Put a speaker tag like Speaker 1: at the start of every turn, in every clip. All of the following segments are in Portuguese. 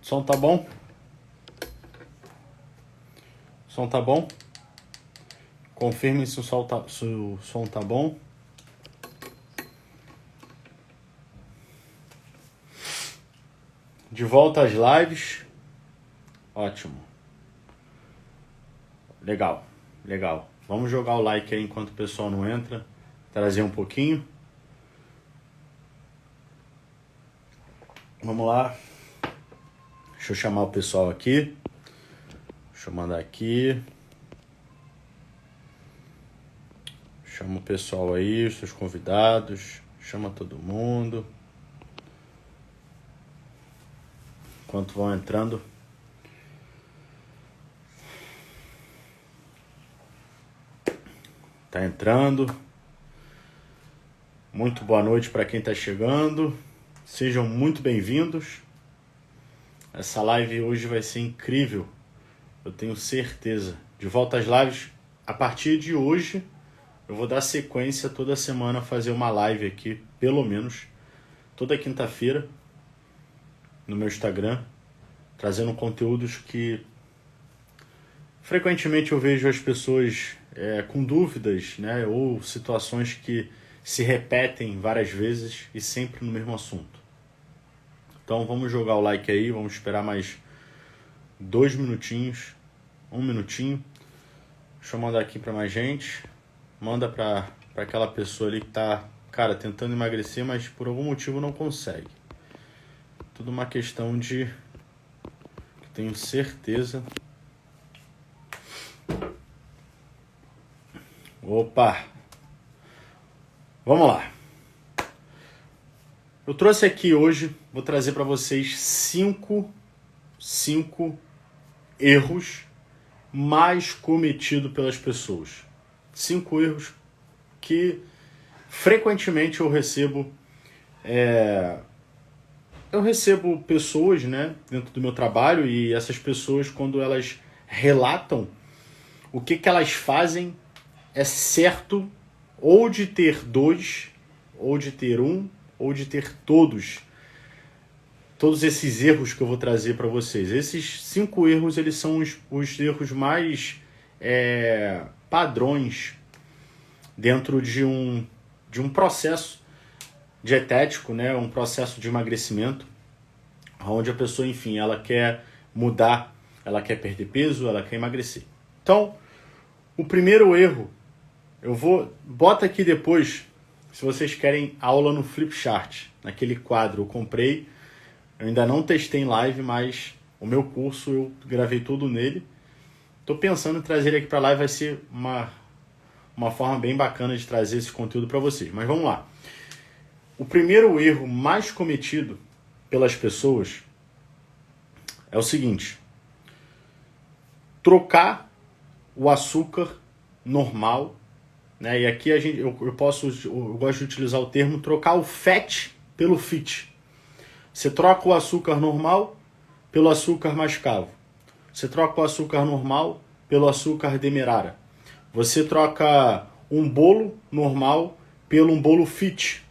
Speaker 1: Som tá bom? Som tá bom? Confirme se o som tá bom. De volta às lives. Ótimo. Legal. Vamos jogar o like aí enquanto o pessoal não entra. Trazer um pouquinho. Vamos lá. Deixa eu chamar o pessoal aqui. Deixa eu mandar aqui. Chama o pessoal aí, os seus convidados. Chama todo mundo. Enquanto vão entrando. Tá entrando. Muito boa noite para quem tá chegando. Sejam muito bem-vindos. Essa live hoje vai ser incrível. Eu tenho certeza. De volta às lives. A partir de hoje, eu vou dar sequência toda semana, fazer uma live aqui, pelo menos, toda quinta-feira, no meu Instagram, trazendo conteúdos que frequentemente eu vejo as pessoas com dúvidas, né, ou situações que se repetem várias vezes e sempre no mesmo assunto. Então vamos jogar o like aí, vamos esperar mais 2 minutinhos, 1 minutinho. Deixa eu mandar aqui para mais gente. Manda para aquela pessoa ali que tá, cara, tentando emagrecer, mas por algum motivo não consegue. Tudo uma questão de... Tenho certeza. Opa! Vamos lá. Eu trouxe aqui hoje, vou trazer para vocês 5 erros mais cometidos pelas pessoas. 5 erros que frequentemente eu recebo pessoas, né, dentro do meu trabalho, e essas pessoas, quando elas relatam o que elas fazem, é certo ou de ter 2, ou de ter 1, ou de ter todos esses erros que eu vou trazer para vocês. Esses 5 erros, eles são os erros mais padrões dentro de um processo dietético, né? Um processo de emagrecimento, onde a pessoa, enfim, ela quer mudar, ela quer perder peso, ela quer emagrecer. Então, o primeiro erro, bota aqui depois, se vocês querem aula no Flipchart, naquele quadro eu comprei, eu ainda não testei em live, mas o meu curso eu gravei tudo nele. Estou pensando em trazer ele aqui para a live, vai ser uma forma bem bacana de trazer esse conteúdo para vocês. Mas vamos lá. O primeiro erro mais cometido pelas pessoas é o seguinte: trocar o açúcar normal, né? E aqui eu gosto de utilizar o termo trocar o FAT pelo FIT. Você troca o açúcar normal pelo açúcar mascavo. Você troca o açúcar normal pelo açúcar demerara. Você troca um bolo normal pelo um bolo fit.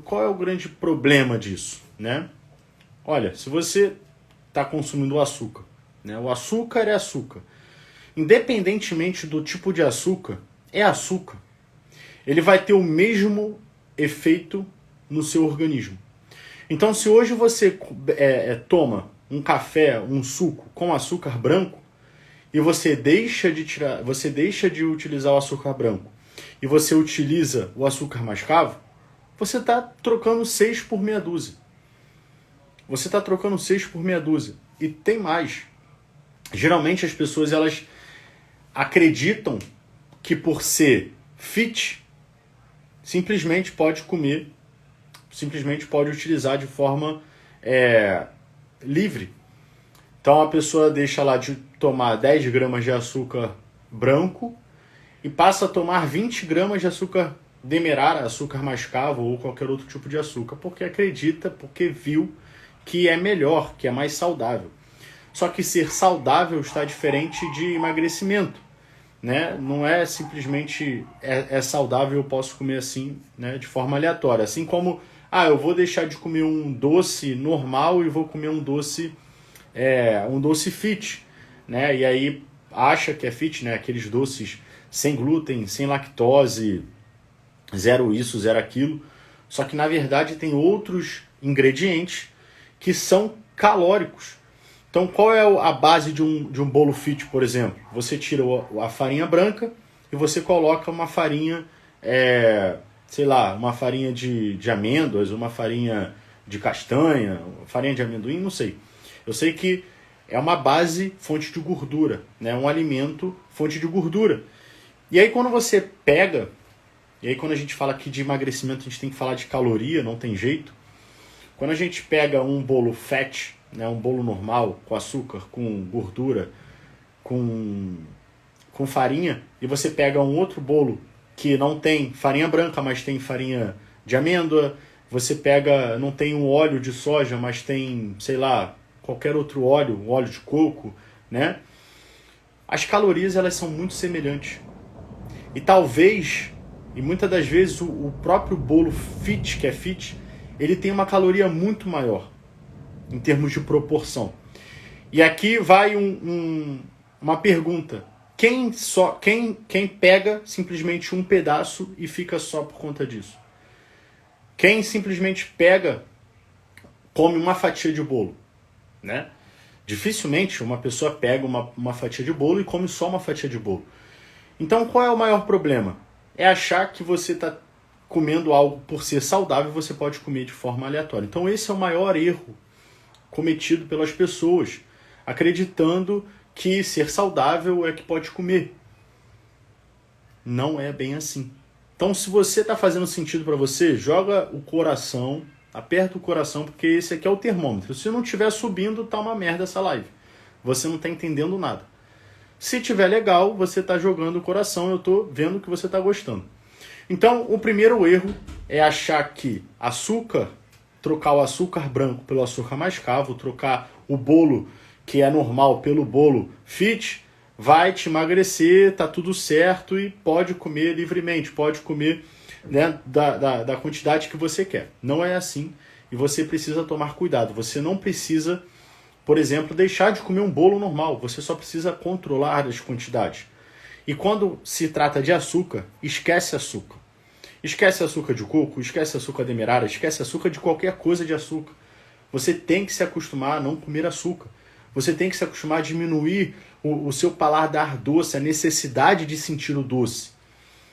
Speaker 1: Qual é o grande problema disso, né? Olha, se você está consumindo açúcar, né? O açúcar é açúcar. Independentemente do tipo de açúcar, é açúcar. Ele vai ter o mesmo efeito no seu organismo. Então, se hoje você toma um café, um suco com açúcar branco, e você deixa de utilizar o açúcar branco e você utiliza o açúcar mascavo, você está trocando 6 por meia dúzia. Você está trocando 6 por meia dúzia. E tem mais. Geralmente as pessoas elas acreditam que por ser fit, simplesmente pode comer, simplesmente pode utilizar de forma livre. Então a pessoa deixa lá de tomar 10 gramas de açúcar branco e passa a tomar 20 gramas de açúcar demerara, açúcar mascavo ou qualquer outro tipo de açúcar, porque acredita, porque viu que é melhor, que é mais saudável. Só que ser saudável está diferente de emagrecimento, né? Não é simplesmente é saudável, eu posso comer assim, né, de forma aleatória. Assim como eu vou deixar de comer um doce normal e vou comer um doce fit, né? E aí acha que é fit, né? Aqueles doces sem glúten, sem lactose, zero isso, zero aquilo. Só que na verdade tem outros ingredientes que são calóricos. Então qual é a base de um bolo fit, por exemplo? Você tira a farinha branca e você coloca uma farinha, uma farinha de amêndoas, uma farinha de castanha, farinha de amendoim, não sei. Eu sei que é uma base fonte de gordura, né? Um alimento fonte de gordura. E aí quando você pega, e aí quando a gente fala aqui de emagrecimento, a gente tem que falar de caloria, não tem jeito. Quando a gente pega um bolo fat, né, um bolo normal, com açúcar, com gordura, com farinha, e você pega um outro bolo que não tem farinha branca, mas tem farinha de amêndoa, você pega, não tem um óleo de soja, mas tem, sei lá, qualquer outro óleo, um óleo de coco, né? As calorias, elas são muito semelhantes. E talvez, e muitas das vezes, o próprio bolo fit, que é fit, ele tem uma caloria muito maior, em termos de proporção. E aqui vai uma pergunta. Quem pega simplesmente um pedaço e fica só por conta disso? Quem simplesmente come uma fatia de bolo, né? Dificilmente uma pessoa pega uma fatia de bolo e come só uma fatia de bolo. Então qual é o maior problema? É achar que você está comendo algo por ser saudável e você pode comer de forma aleatória. Então esse é o maior erro cometido pelas pessoas, acreditando que ser saudável é que pode comer. Não é bem assim. Então se você está fazendo sentido para você, joga o coração, aperta o coração, porque esse aqui é o termômetro. Se não estiver subindo, tá uma merda essa live. Você não está entendendo nada. Se tiver legal, você está jogando o coração, eu estou vendo que você está gostando. Então, o primeiro erro é achar que trocar o açúcar branco pelo açúcar mascavo, trocar o bolo que é normal pelo bolo fit, vai te emagrecer, tá tudo certo e pode comer livremente, pode comer, né, da quantidade que você quer. Não é assim e você precisa tomar cuidado. Você não precisa, por exemplo, deixar de comer um bolo normal, você só precisa controlar as quantidades. E quando se trata de açúcar, esquece açúcar. Esquece açúcar de coco, esquece açúcar demerara, esquece açúcar de qualquer coisa de açúcar. Você tem que se acostumar a não comer açúcar. Você tem que se acostumar a diminuir o seu paladar doce, a necessidade de sentir o doce.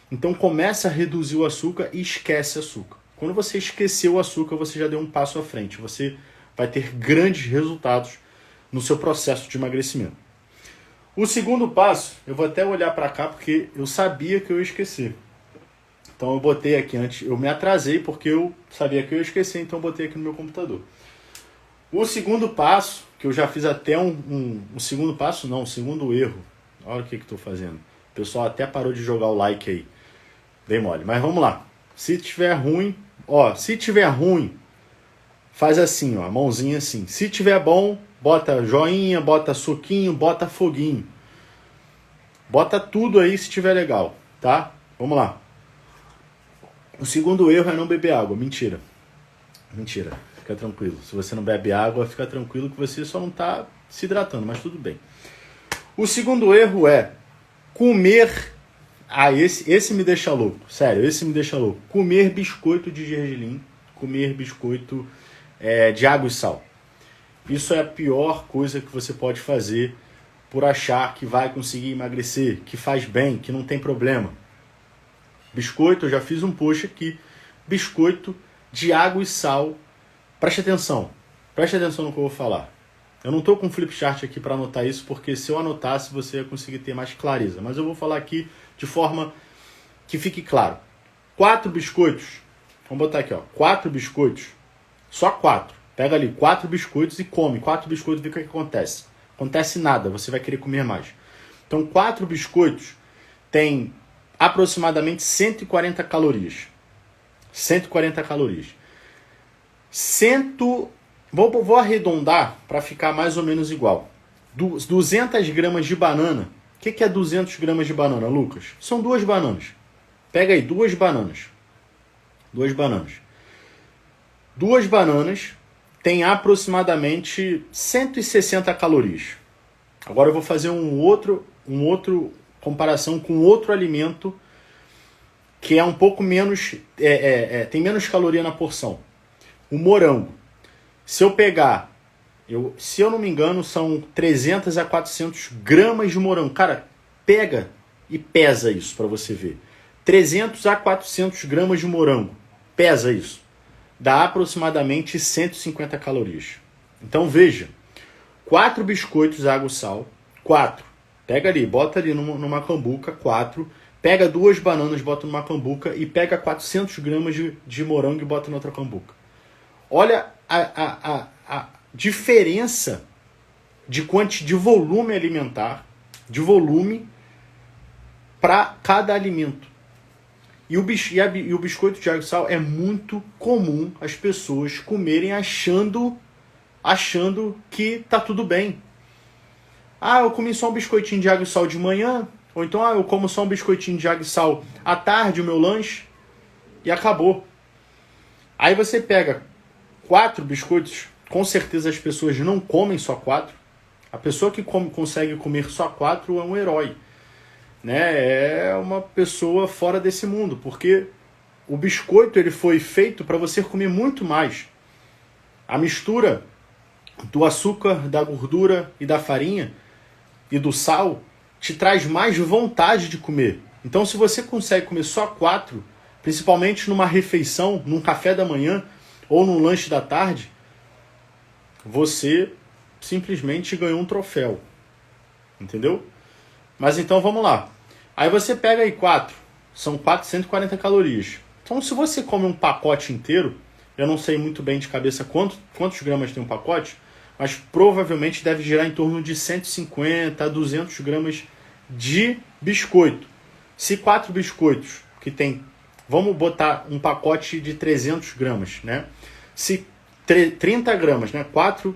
Speaker 1: Então começa a reduzir o açúcar e esquece açúcar. Quando você esquecer o açúcar, você já deu um passo à frente. Você vai ter grandes resultados no seu processo de emagrecimento. O segundo passo, eu vou até olhar para cá porque eu sabia que eu ia esquecer. Então eu botei aqui antes, eu me atrasei porque eu sabia que eu ia esquecer, então eu botei aqui no meu computador. O segundo passo, que eu já fiz até um segundo passo, não, um segundo erro. Olha o que eu estou fazendo. O pessoal até parou de jogar o like aí. Dei mole, mas vamos lá. Se tiver ruim, faz assim, ó, mãozinha assim. Se tiver bom, bota joinha, bota suquinho, bota foguinho. Bota tudo aí se tiver legal, tá? Vamos lá. O segundo erro é não beber água. Mentira. Fica tranquilo. Se você não bebe água, fica tranquilo que você só não está se hidratando, mas tudo bem. O segundo erro é comer... esse me deixa louco. Sério, esse me deixa louco. Comer biscoito de gergelim, comer biscoito de água e sal. Isso é a pior coisa que você pode fazer por achar que vai conseguir emagrecer, que faz bem, que não tem problema. Biscoito, eu já fiz um post aqui. Biscoito de água e sal. Preste atenção no que eu vou falar. Eu não estou com flip chart aqui para anotar isso, porque se eu anotasse você ia conseguir ter mais clareza. Mas eu vou falar aqui de forma que fique claro. 4 biscoitos. Vamos botar aqui, ó. 4 biscoitos. Só 4. Pega ali 4 biscoitos e come. 4 biscoitos, vê o que acontece. Acontece nada, você vai querer comer mais. Então 4 biscoitos tem aproximadamente 140 calorias. 140 calorias. Vou arredondar para ficar mais ou menos igual. 200 gramas de banana. O que é 200 gramas de banana, Lucas? São 2 bananas. Pega aí 2 bananas. 2 bananas. 2 bananas têm aproximadamente 160 calorias. Agora eu vou fazer um outro comparação com outro alimento que é um pouco menos, tem menos caloria na porção. O morango. Se eu pegar, se eu não me engano, são 300 a 400 gramas de morango. Cara, pega e pesa isso para você ver. 300 a 400 gramas de morango. Pesa isso. Dá aproximadamente 150 calorias. Então veja, 4 biscoitos água e sal, 4. Pega ali, bota ali numa cambuca, 4. Pega 2 bananas, bota numa cambuca e pega 400 gramas de morango e bota na outra cambuca. Olha a diferença de volume alimentar, de volume para cada alimento. E o biscoito de água e sal é muito comum as pessoas comerem achando que tá tudo bem. Ah, eu comi só um biscoitinho de água e sal de manhã, ou então eu como só um biscoitinho de água e sal à tarde, o meu lanche, e acabou. Aí você pega 4 biscoitos, com certeza as pessoas não comem só 4. A pessoa que consegue comer só 4 é um herói. Né? É uma pessoa fora desse mundo, porque o biscoito ele foi feito para você comer muito mais. A mistura do açúcar, da gordura e da farinha e do sal te traz mais vontade de comer. Então, se você consegue comer só 4, principalmente numa refeição, num café da manhã ou num lanche da tarde, você simplesmente ganhou um troféu. Entendeu? Mas então vamos lá. Aí você pega aí 4. São 440 calorias. Então se você come um pacote inteiro, eu não sei muito bem de cabeça quantos gramas tem um pacote, mas provavelmente deve girar em torno de 150 a 200 gramas de biscoito. Se 4 biscoitos, que tem, vamos botar um pacote de 300 gramas, né? Se 30 gramas, né? 4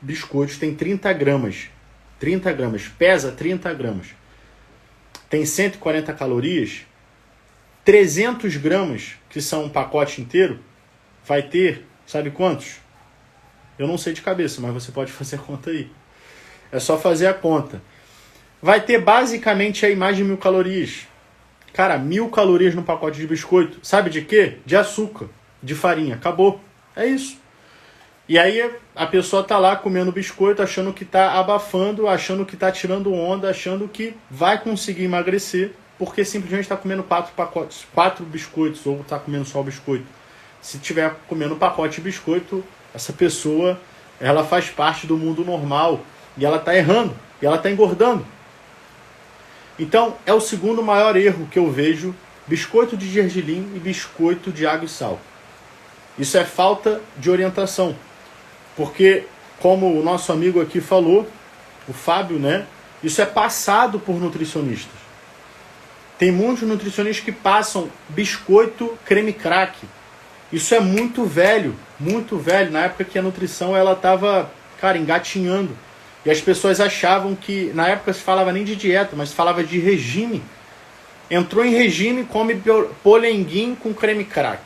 Speaker 1: biscoitos tem 30 gramas. 30 gramas, pesa 30 gramas. Tem 140 calorias. 300 gramas, que são um pacote inteiro, vai ter, sabe quantos? Eu não sei de cabeça, mas você pode fazer a conta aí. É só fazer a conta. Vai ter basicamente aí mais de 1000 calorias. Cara, 1000 calorias no pacote de biscoito. Sabe de quê? De açúcar, de farinha. Acabou. É isso. E aí a pessoa tá lá comendo biscoito, achando que tá abafando, achando que tá tirando onda, achando que vai conseguir emagrecer, porque simplesmente está comendo 4 biscoitos, ou está comendo só o biscoito. Se tiver comendo um pacote de biscoito, essa pessoa, ela faz parte do mundo normal, e ela está errando, e ela está engordando. Então, é o segundo maior erro que eu vejo, biscoito de gergelim e biscoito de água e sal. Isso é falta de orientação. Porque, como o nosso amigo aqui falou, o Fábio, né? Isso é passado por nutricionistas. Tem muitos nutricionistas que passam biscoito creme crack. Isso é muito velho, muito velho. Na época que a nutrição ela estava, cara, engatinhando. E as pessoas achavam que, na época se falava nem de dieta, mas se falava de regime. Entrou em regime, come polenguinho com creme crack.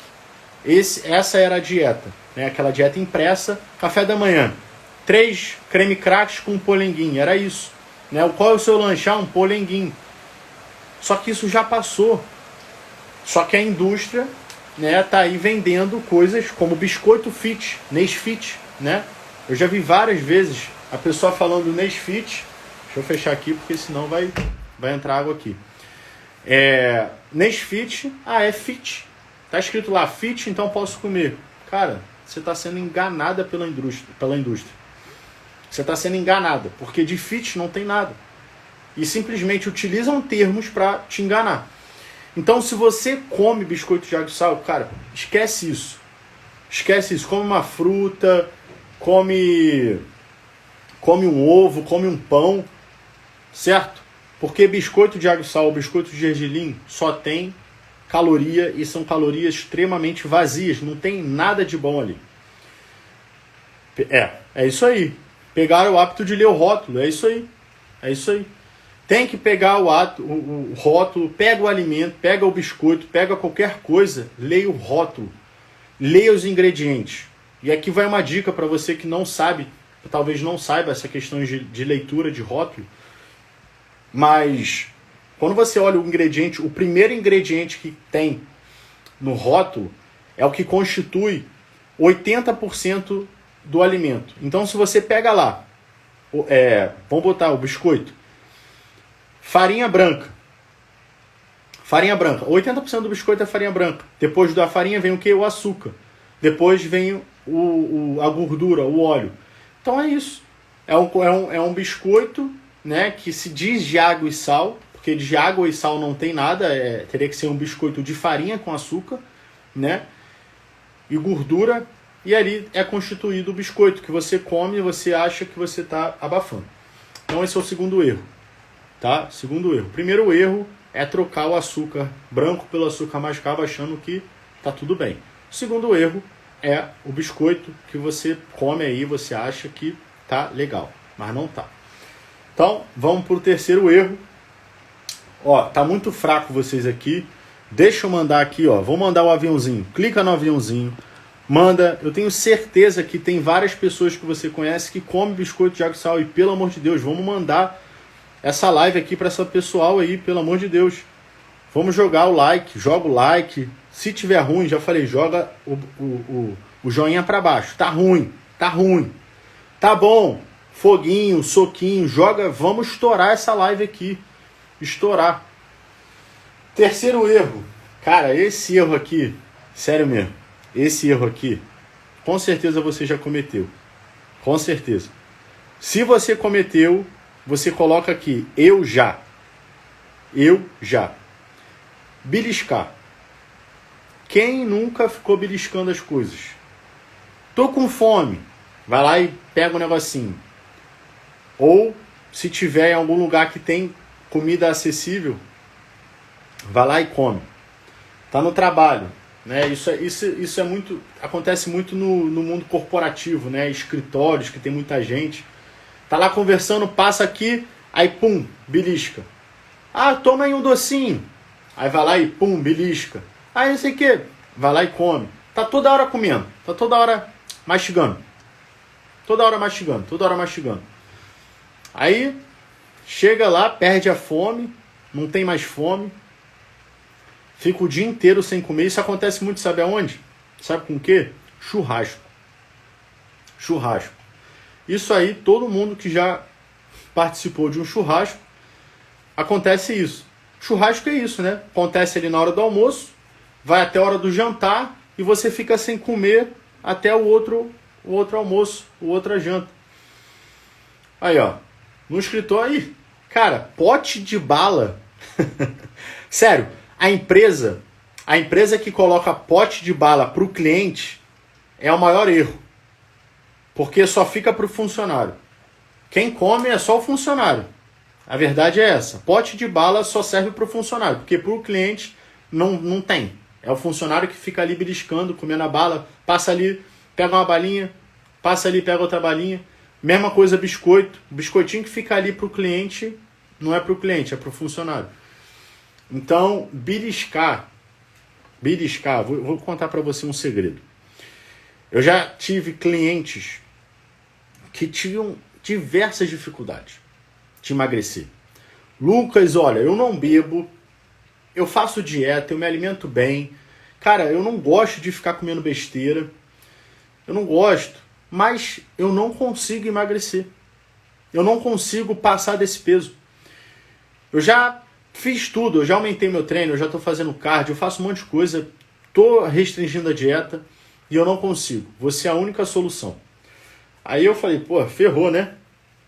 Speaker 1: Essa era a dieta. Né, aquela dieta impressa, café da manhã, 3 creme cracks com polenguinho, era isso. Né? Qual é o seu lanche? Um polenguinho. Só que isso já passou. Só que a indústria, né, tá aí vendendo coisas como biscoito fit, Nesfit, né? Eu já vi várias vezes a pessoa falando Nesfit. Deixa eu fechar aqui porque senão vai entrar água aqui. Nesfit, é fit. Tá escrito lá fit, então posso comer. Cara, você está sendo enganada pela indústria. Você está sendo enganada, porque de fit não tem nada. E simplesmente utilizam termos para te enganar. Então, se você come biscoito de água e sal, cara, esquece isso. Esquece isso. Come uma fruta, come um ovo, come um pão, certo? Porque biscoito de água e sal, biscoito de gergelim, só tem caloria e são calorias extremamente vazias, não tem nada de bom ali. É isso aí. Pegaram o hábito de ler o rótulo, é isso aí. É isso aí. Tem que pegar o rótulo, pega o alimento, pega o biscoito, pega qualquer coisa, leia o rótulo. leia os ingredientes. E aqui vai uma dica para você que não sabe, talvez não saiba essa questão de leitura de rótulo, mas quando você olha o ingrediente, o primeiro ingrediente que tem no rótulo é o que constitui 80% do alimento. Então, se você pega lá, vamos botar o biscoito, farinha branca. Farinha branca. 80% do biscoito é farinha branca. Depois da farinha vem o quê? O açúcar. Depois vem a gordura, o óleo. Então é isso. É um biscoito, né, que se diz de água e sal, porque de água e sal não tem nada, teria que ser um biscoito de farinha com açúcar, né, e gordura, e ali é constituído o biscoito que você come e você acha que você está abafando. Então esse é o segundo erro, tá? Segundo erro. Primeiro erro é trocar o açúcar branco pelo açúcar mascavo achando que tá tudo bem. O segundo erro é o biscoito que você come aí, você acha que tá legal, mas não tá. Então, vamos pro terceiro erro. Ó, tá muito fraco vocês aqui. Deixa eu mandar aqui, ó. Vou mandar o aviãozinho. Clica no aviãozinho. Manda. Eu tenho certeza que tem várias pessoas que você conhece que comem biscoito de água e sal. E pelo amor de Deus, vamos mandar essa live aqui para essa pessoal aí, pelo amor de Deus. Vamos jogar o like. Joga o like. Se tiver ruim, já falei, joga o joinha para baixo. Tá ruim. Tá ruim. Tá bom. Foguinho, soquinho. Joga. Vamos estourar essa live aqui. Estourar. Terceiro erro. Cara, esse erro aqui, sério mesmo, esse erro aqui, com certeza você já cometeu. Com certeza. Se você cometeu, você coloca aqui, eu já. Eu já. Beliscar. Quem nunca ficou beliscando as coisas? Tô com fome. Vai lá e pega um negocinho. Ou, se tiver em algum lugar que tem comida acessível, vai lá e come. Tá no trabalho, né? Isso é muito, acontece muito no mundo corporativo, né? Escritórios que tem muita gente. Tá lá conversando, passa aqui, aí pum, belisca. Ah, toma aí um docinho. Aí vai lá e pum, belisca. Aí não sei o que, vai lá e come. Tá toda hora comendo, tá toda hora mastigando. Toda hora mastigando, toda hora mastigando. Aí chega lá, perde a fome, não tem mais fome, fica o dia inteiro sem comer. Isso acontece muito, sabe aonde? Sabe com o quê? Churrasco. Churrasco. Isso aí, todo mundo que já participou de um churrasco, acontece isso. Churrasco é isso, né? Acontece ali na hora do almoço, vai até a hora do jantar e você fica sem comer até o outro almoço, o outra janta. Aí, ó. No escritório aí, cara, pote de bala. Sério, a empresa que coloca pote de bala para o cliente é o maior erro. Porque só fica para o funcionário. Quem come é só o funcionário. A verdade é essa. Pote de bala só serve para o funcionário, porque para o cliente não tem. É o funcionário que fica ali beliscando, comendo a bala, passa ali, pega uma balinha, passa ali, pega outra balinha. Mesma coisa biscoito. O biscoitinho que fica ali para o cliente, não é para o cliente, é para o funcionário. Então, beliscar, vou contar para você um segredo. Eu já tive clientes que tinham diversas dificuldades de emagrecer. Lucas, olha, eu não bebo, eu faço dieta, eu me alimento bem. Cara, eu não gosto de ficar comendo besteira. Eu não gosto, mas eu não consigo emagrecer. Eu não consigo passar desse peso. Eu já fiz tudo, eu já aumentei meu treino, eu já estou fazendo cardio, eu faço um monte de coisa, estou restringindo a dieta e eu não consigo. Você é a única solução. Aí eu falei, pô, ferrou, né?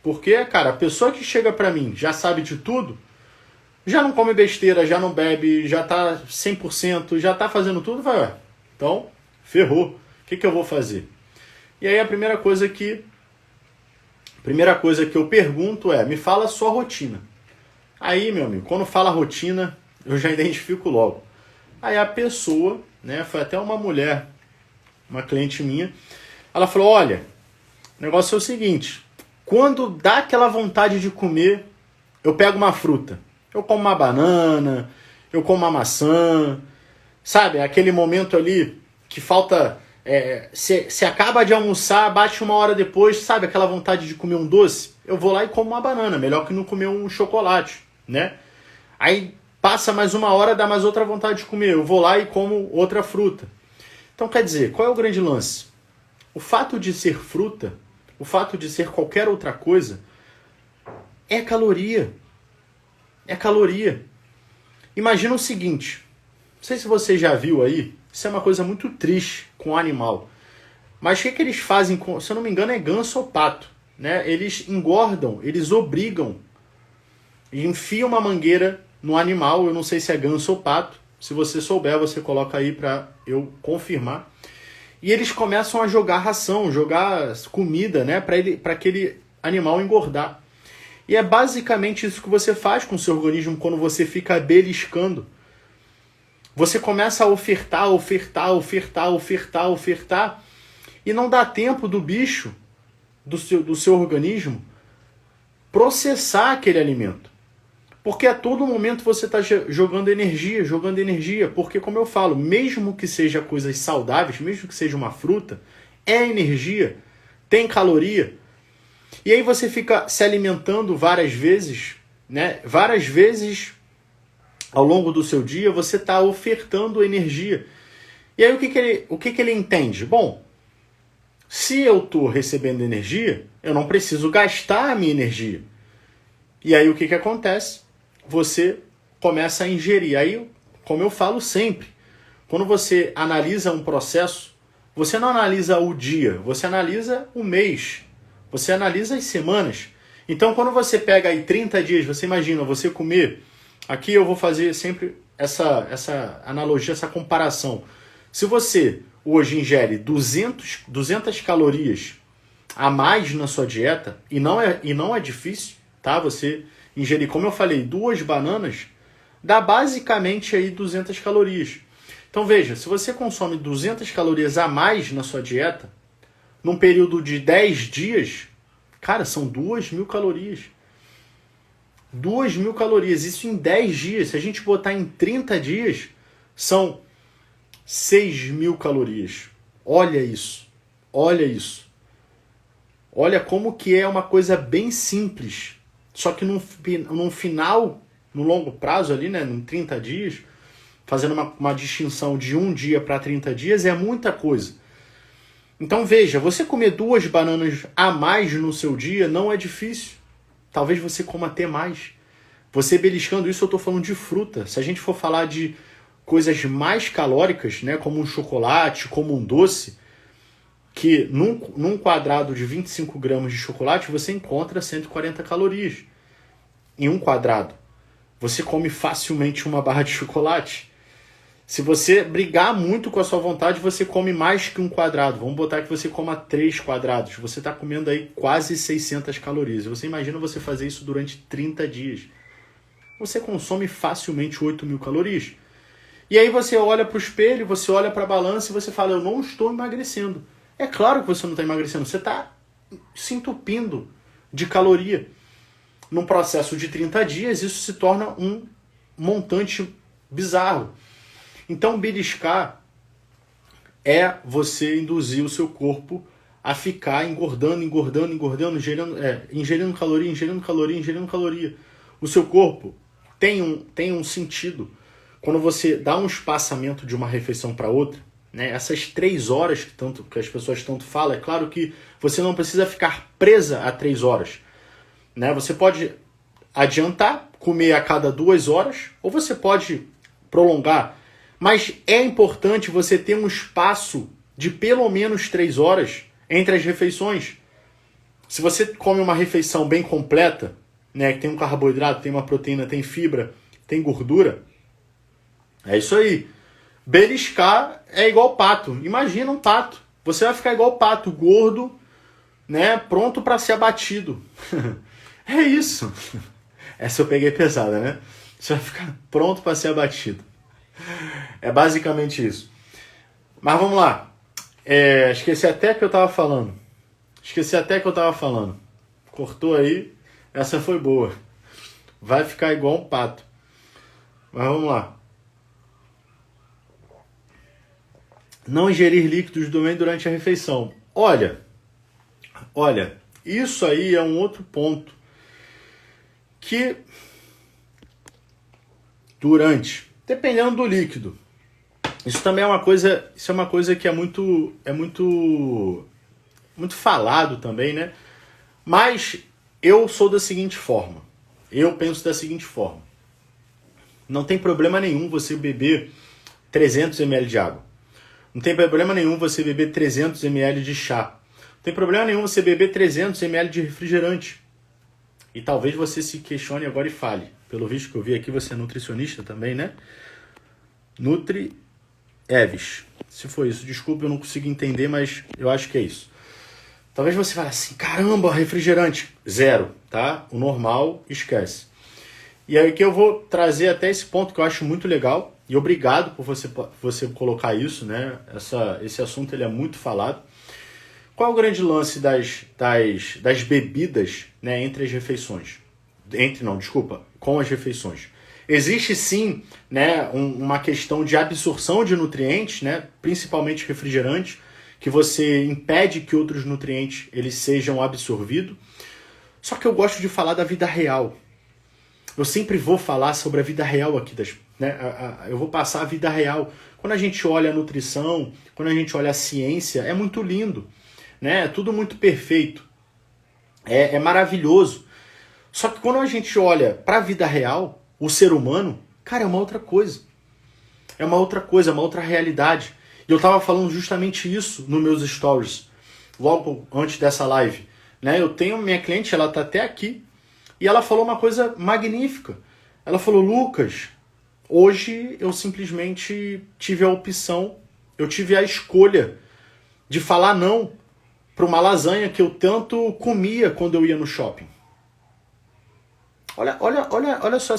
Speaker 1: Porque, cara, a pessoa que chega pra mim já sabe de tudo, já não come besteira, já não bebe, já tá 100%, já tá fazendo tudo, vai, ué. Então, ferrou. O que eu vou fazer? E aí a primeira coisa que eu pergunto é, me fala a sua rotina. Aí, meu amigo, quando fala rotina, eu já identifico logo. Aí a pessoa, né, foi até uma mulher, uma cliente minha, ela falou, olha, o negócio é o seguinte, quando dá aquela vontade de comer, eu pego uma fruta. Eu como uma banana, eu como uma maçã, sabe? Aquele momento ali que falta... Você acaba de almoçar, bate uma hora depois, sabe aquela vontade de comer um doce? Eu vou lá e como uma banana, melhor que não comer um chocolate, né? Aí passa mais uma hora, dá mais outra vontade de comer, eu vou lá e como outra fruta. Então quer dizer, qual é o grande lance? O fato de ser fruta, o fato de ser qualquer outra coisa, é caloria. É caloria. Imagina o seguinte, não sei se você já viu aí, isso é uma coisa muito triste com o animal. Mas o que eles fazem, se eu não me engano, é ganso ou pato, né? Eles engordam, eles obrigam, e enfiam uma mangueira no animal, eu não sei se é ganso ou pato, se você souber, você coloca aí para eu confirmar. E eles começam a jogar ração, jogar comida, né, para aquele animal engordar. E é basicamente isso que você faz com o seu organismo quando você fica beliscando. Você começa a ofertar, e não dá tempo do bicho, do seu organismo, processar aquele alimento. Porque a todo momento você está jogando energia. Porque, como eu falo, mesmo que seja coisas saudáveis, mesmo que seja uma fruta, é energia, tem caloria. E aí você fica se alimentando várias vezes, né? Várias vezes ao longo do seu dia você está ofertando energia. E aí o que ele entende? Bom, se eu estou recebendo energia, eu não preciso gastar a minha energia. E aí o que acontece? Você começa a ingerir. Aí, como eu falo sempre, quando você analisa um processo, você não analisa o dia, você analisa o mês, você analisa as semanas. Então, quando você pega aí 30 dias, você imagina você comer, aqui eu vou fazer sempre essa analogia, essa comparação. Se você hoje ingere 200 calorias a mais na sua dieta, e não é difícil, tá? Você ingerir, como eu falei, 2 bananas, dá basicamente aí 200 calorias. Então veja, se você consome 200 calorias a mais na sua dieta, num período de 10 dias, cara, são 2.000 calorias. 2.000 calorias, isso em 10 dias. Se a gente botar em 30 dias, são 6.000 calorias. Olha isso, olha isso. Olha como que é uma coisa bem simples. Só que no final, no longo prazo ali, né, em 30 dias, fazendo uma distinção de 1 dia para 30 dias, é muita coisa. Então veja, você comer 2 bananas a mais no seu dia não é difícil. Talvez você coma até mais. Você beliscando isso, eu estou falando de fruta. Se a gente for falar de coisas mais calóricas, né, como um chocolate, como um doce, que num quadrado de 25 gramas de chocolate você encontra 140 calorias. Em um quadrado. Você come facilmente uma barra de chocolate. Se você brigar muito com a sua vontade, você come mais que um quadrado. Vamos botar que você coma 3 quadrados. Você está comendo aí quase 600 calorias. Você imagina você fazer isso durante 30 dias. Você consome facilmente 8.000 calorias. E aí você olha para o espelho, você olha para a balança e você fala, eu não estou emagrecendo. É claro que você não está emagrecendo, você está se entupindo de caloria. Num processo de 30 dias, isso se torna um montante bizarro. Então, beliscar é você induzir o seu corpo a ficar engordando, ingerindo caloria. O seu corpo tem um sentido. Quando você dá um espaçamento de uma refeição para outra, né, essas 3 horas que as pessoas tanto falam, é claro que você não precisa ficar presa a 3 horas. Né? Você pode adiantar, comer a cada 2 horas, ou você pode prolongar. Mas é importante você ter um espaço de pelo menos 3 horas entre as refeições. Se você come uma refeição bem completa, né, que tem um carboidrato, tem uma proteína, tem fibra, tem gordura, é isso aí. Beliscar é igual pato. Imagina um pato. Você vai ficar igual pato, gordo, né, pronto para ser abatido. É isso. Essa eu peguei pesada, né? Você vai ficar pronto para ser abatido. É basicamente isso. Mas vamos lá. Esqueci até que eu tava falando. Cortou aí. Essa foi boa. Vai ficar igual um pato. Mas vamos lá. Não ingerir líquidos também durante a refeição. Olha, isso aí é um outro ponto que dependendo do líquido, isso também é uma coisa que é muito falado também, né? Mas eu sou da seguinte forma, eu penso da seguinte forma, não tem problema nenhum você beber 300 ml de água, não tem problema nenhum você beber 300 ml de chá, não tem problema nenhum você beber 300 ml de refrigerante. E talvez você se questione agora e fale, pelo visto que eu vi aqui, você é nutricionista também, né? Nutri Eves. Se foi isso, desculpa, eu não consigo entender, mas eu acho que é isso. Talvez você fale assim, caramba, refrigerante. 0, tá? O normal, esquece. E aí que eu vou trazer até esse ponto que eu acho muito legal. E obrigado por você colocar isso, né? Esse assunto ele é muito falado. Qual é o grande lance das bebidas, né, entre as refeições? Com as refeições. Existe sim, né, uma questão de absorção de nutrientes, né, principalmente refrigerantes, que você impede que outros nutrientes eles sejam absorvidos. Só que eu gosto de falar da vida real. Eu sempre vou falar sobre a vida real aqui, eu vou passar a vida real. Quando a gente olha a nutrição, quando a gente olha a ciência, é muito lindo, né? É tudo muito perfeito. É maravilhoso. Só que quando a gente olha para a vida real, o ser humano, cara, é uma outra coisa. É uma outra realidade. E eu tava falando justamente isso nos meus stories, logo antes dessa live. Né? Eu tenho minha cliente, ela tá até aqui, e ela falou uma coisa magnífica. Ela falou, Lucas, hoje eu simplesmente tive a opção, eu tive a escolha de falar não para uma lasanha que eu tanto comia quando eu ia no shopping. Olha só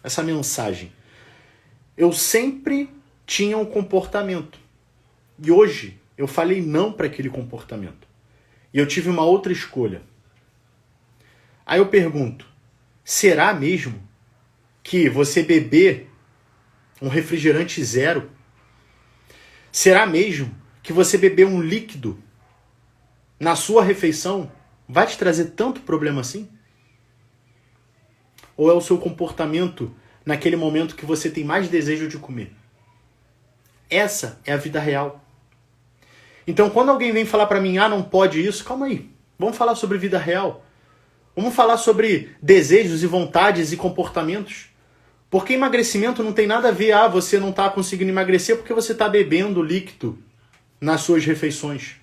Speaker 1: essa mensagem. Eu sempre tinha um comportamento. E hoje eu falei não para aquele comportamento. E eu tive uma outra escolha. Aí eu pergunto, será mesmo que você beber um refrigerante 0, será mesmo que você beber um líquido na sua refeição vai te trazer tanto problema assim? Ou é o seu comportamento naquele momento que você tem mais desejo de comer? Essa é a vida real. Então quando alguém vem falar pra mim, não pode isso, calma aí. Vamos falar sobre vida real. Vamos falar sobre desejos e vontades e comportamentos. Porque emagrecimento não tem nada a ver, você não tá conseguindo emagrecer porque você tá bebendo líquido nas suas refeições.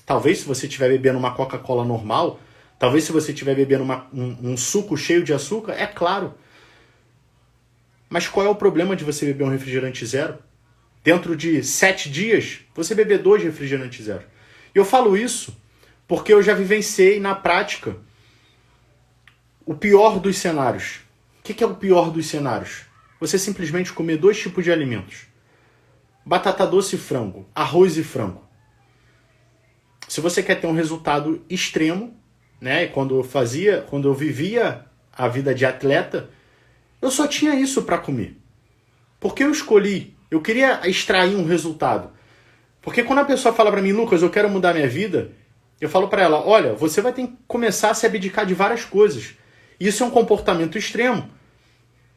Speaker 1: Talvez se você estiver bebendo uma Coca-Cola normal, talvez se você estiver bebendo um suco cheio de açúcar, é claro. Mas qual é o problema de você beber um refrigerante 0? Dentro de 7 dias, você beber 2 refrigerantes 0. E eu falo isso porque eu já vivenciei na prática o pior dos cenários. O que é o pior dos cenários? Você simplesmente comer 2 tipos de alimentos. Batata doce e frango, arroz e frango. Se você quer ter um resultado extremo, né? Quando eu vivia a vida de atleta, eu só tinha isso para comer. Porque eu queria extrair um resultado. Porque quando a pessoa fala para mim, Lucas, eu quero mudar minha vida, eu falo para ela, olha, você vai ter que começar a se abdicar de várias coisas. Isso é um comportamento extremo.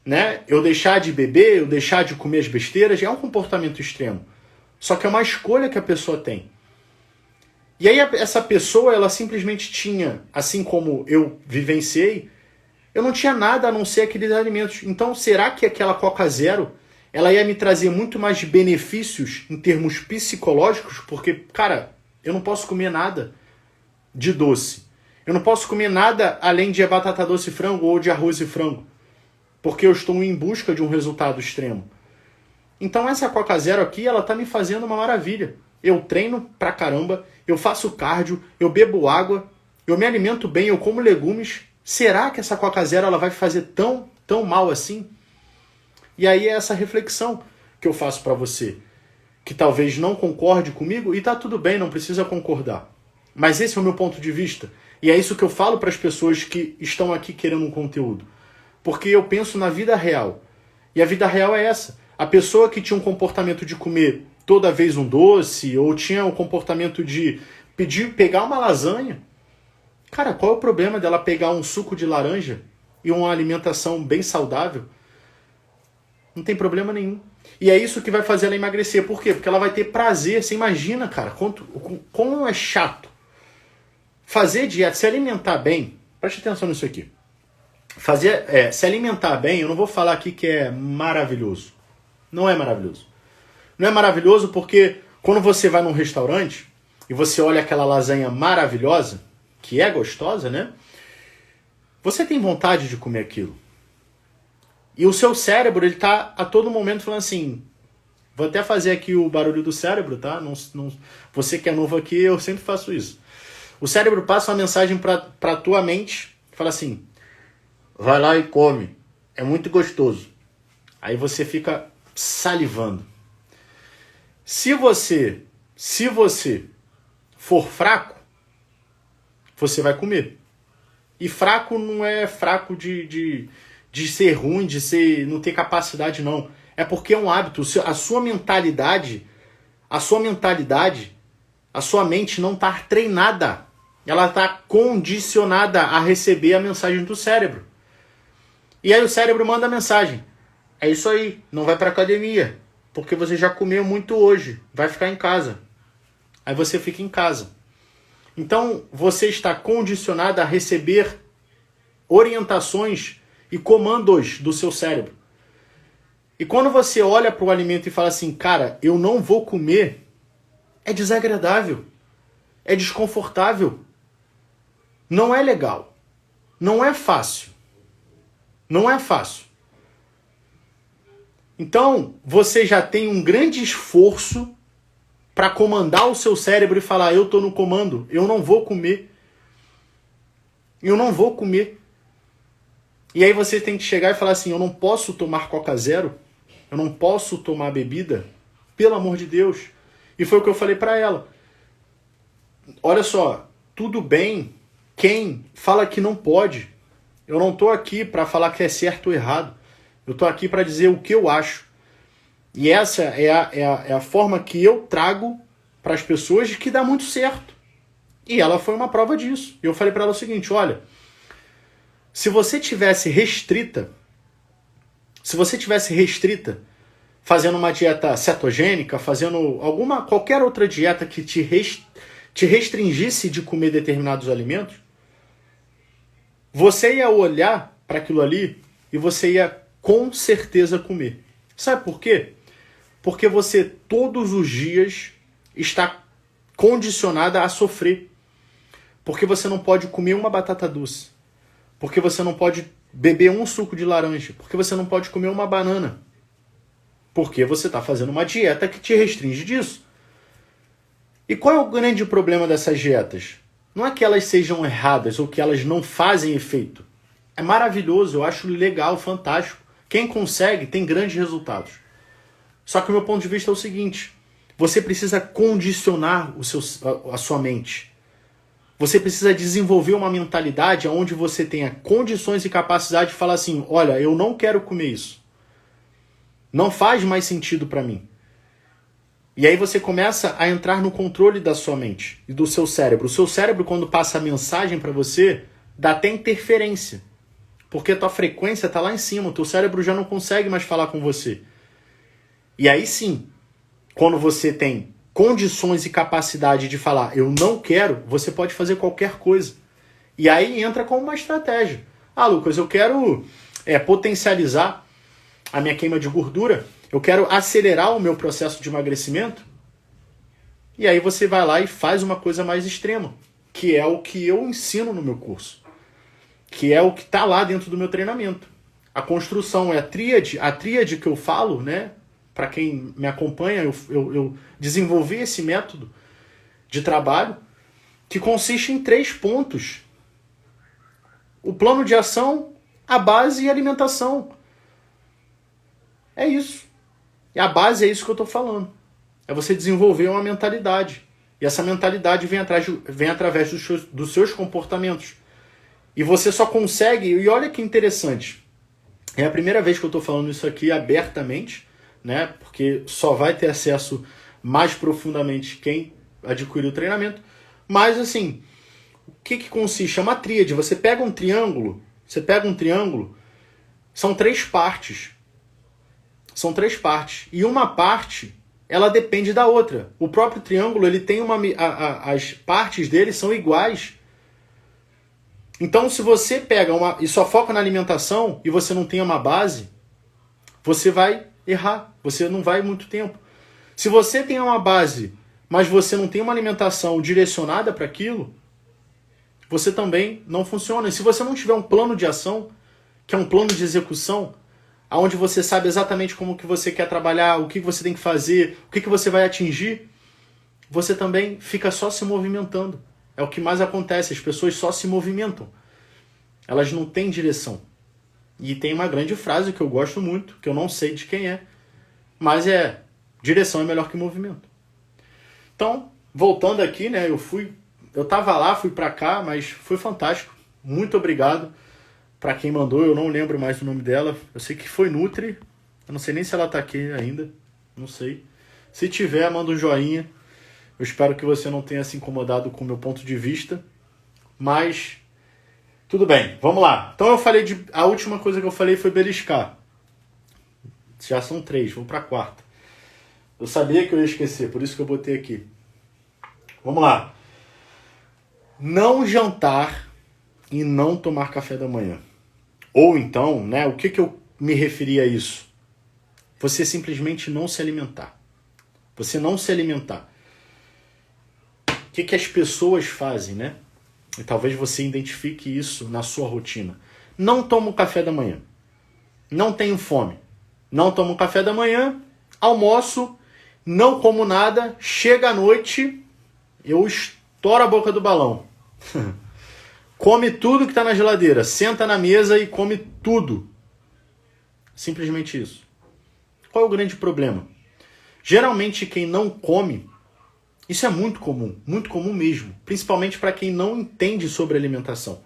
Speaker 1: Né? Eu deixar de beber, eu deixar de comer as besteiras, é um comportamento extremo. Só que é uma escolha que a pessoa tem. E aí essa pessoa, ela simplesmente tinha, assim como eu vivenciei, eu não tinha nada a não ser aqueles alimentos. Então, será que aquela Coca Zero, ela ia me trazer muito mais benefícios em termos psicológicos? Porque, cara, eu não posso comer nada de doce. Eu não posso comer nada além de batata doce e frango ou de arroz e frango. Porque eu estou em busca de um resultado extremo. Então essa Coca Zero aqui, ela tá me fazendo uma maravilha. Eu treino pra caramba, eu faço cardio, eu bebo água, eu me alimento bem, eu como legumes. Será que essa Coca Zero ela vai fazer tão mal assim? E aí é essa reflexão que eu faço pra você, que talvez não concorde comigo, e tá tudo bem, não precisa concordar. Mas esse é o meu ponto de vista. E é isso que eu falo para as pessoas que estão aqui querendo um conteúdo. Porque eu penso na vida real. E a vida real é essa. A pessoa que tinha um comportamento de comer toda vez um doce, ou tinha um comportamento de pegar uma lasanha, cara, qual é o problema dela pegar um suco de laranja e uma alimentação bem saudável? Não tem problema nenhum. E é isso que vai fazer ela emagrecer. Por quê? Porque ela vai ter prazer. Você imagina, cara, como é chato fazer dieta, se alimentar bem. Preste atenção nisso aqui. Se alimentar bem, eu não vou falar aqui que é maravilhoso. Não é maravilhoso. Não é maravilhoso porque quando você vai num restaurante e você olha aquela lasanha maravilhosa, que é gostosa, né? Você tem vontade de comer aquilo. E o seu cérebro, ele tá a todo momento falando assim, vou até fazer aqui o barulho do cérebro, tá? Você que é novo aqui, eu sempre faço isso. O cérebro passa uma mensagem pra tua mente, fala assim, vai lá e come, é muito gostoso. Aí você fica salivando. Se você for fraco, você vai comer. E fraco não é fraco de ser ruim, não ter capacidade, não. É porque é um hábito. A sua mentalidade, a sua mente não está treinada. Ela está condicionada a receber a mensagem do cérebro. E aí o cérebro manda a mensagem. É isso aí, não vai para academia, porque você já comeu muito hoje, vai ficar em casa. Aí você fica em casa. Então você está condicionado a receber orientações e comandos do seu cérebro. E quando você olha para o alimento e fala assim, cara, eu não vou comer, é desagradável, é desconfortável, não é legal, não é fácil. Não é fácil. Então, você já tem um grande esforço para comandar o seu cérebro e falar, eu estou no comando, eu não vou comer. Eu não vou comer. E aí você tem que chegar e falar assim, eu não posso tomar Coca Zero, eu não posso tomar bebida, pelo amor de Deus. E foi o que eu falei para ela. Olha só, tudo bem quem fala que não pode. Eu não estou aqui para falar que é certo ou errado. Eu estou aqui para dizer o que eu acho. E essa é a forma que eu trago para as pessoas de que dá muito certo. E ela foi uma prova disso. Eu falei para ela o seguinte, olha, se você tivesse restrita, fazendo uma dieta cetogênica, fazendo qualquer outra dieta que te restringisse de comer determinados alimentos, você ia olhar para aquilo ali e você ia com certeza comer. Sabe por quê? Porque você todos os dias está condicionada a sofrer. Porque você não pode comer uma batata doce. Porque você não pode beber um suco de laranja. Porque você não pode comer uma banana. Porque você está fazendo uma dieta que te restringe disso. E qual é o grande problema dessas dietas? Não é que elas sejam erradas ou que elas não fazem efeito. É maravilhoso, eu acho legal, fantástico. Quem consegue tem grandes resultados. Só que o meu ponto de vista é o seguinte, você precisa condicionar a sua mente. Você precisa desenvolver uma mentalidade onde você tenha condições e capacidade de falar assim, olha, eu não quero comer isso. Não faz mais sentido para mim. E aí você começa a entrar no controle da sua mente e do seu cérebro. O seu cérebro, quando passa a mensagem para você, dá até interferência. Porque a tua frequência está lá em cima, o teu cérebro já não consegue mais falar com você. E aí sim, quando você tem condições e capacidade de falar, eu não quero, você pode fazer qualquer coisa. E aí entra como uma estratégia. Ah, Lucas, eu quero potencializar a minha queima de gordura, eu quero acelerar o meu processo de emagrecimento. E aí você vai lá e faz uma coisa mais extrema, que é o que eu ensino no meu curso. Que é o que está lá dentro do meu treinamento. A construção é a tríade que eu falo, né? Para quem me acompanha, eu desenvolvi esse método de trabalho que consiste em 3 pontos. O plano de ação, a base e a alimentação. É isso. E a base é isso que eu estou falando. É você desenvolver uma mentalidade. E essa mentalidade vem através dos seus comportamentos. E você só consegue... E olha que interessante. É a primeira vez que eu estou falando isso aqui abertamente, né? Porque só vai ter acesso mais profundamente quem adquirir o treinamento. Mas assim, o que consiste? É uma tríade. Você pega um triângulo, são 3 partes. São 3 partes. E uma parte, ela depende da outra. O próprio triângulo, ele tem as partes dele são iguais. Então, se você pega e só foca na alimentação e você não tem uma base, você vai errar. Você não vai muito tempo. Se você tem uma base, mas você não tem uma alimentação direcionada para aquilo, você também não funciona. E se você não tiver um plano de ação, que é um plano de execução, onde você sabe exatamente como que você quer trabalhar, o que você tem que fazer, o que você vai atingir, você também fica só se movimentando. É o que mais acontece, as pessoas só se movimentam. Elas não têm direção. E tem uma grande frase que eu gosto muito, que eu não sei de quem é, mas direção é melhor que movimento. Então, voltando aqui, né, eu tava lá, fui pra cá, mas foi fantástico. Muito obrigado pra quem mandou, eu não lembro mais o nome dela. Eu sei que foi Nutri, eu não sei nem se ela tá aqui ainda, não sei. Se tiver, manda um joinha. Eu espero que você não tenha se incomodado com o meu ponto de vista, mas tudo bem, vamos lá. Então a última coisa que eu falei foi beliscar. Já são 3, vou pra 4ª. Eu sabia que eu ia esquecer, por isso que eu botei aqui. Vamos lá. Não jantar e não tomar café da manhã. Ou então, né, o que eu me referi a isso? Você simplesmente não se alimentar. Você não se alimentar. O que as pessoas fazem, né? E talvez você identifique isso na sua rotina. Não tomo café da manhã. Não tenho fome. Não tomo café da manhã, almoço, não como nada, chega à noite, eu estouro a boca do balão. Come tudo que está na geladeira, senta na mesa e come tudo. Simplesmente isso. Qual é o grande problema? Geralmente quem não come, isso é muito comum mesmo, principalmente para quem não entende sobre alimentação.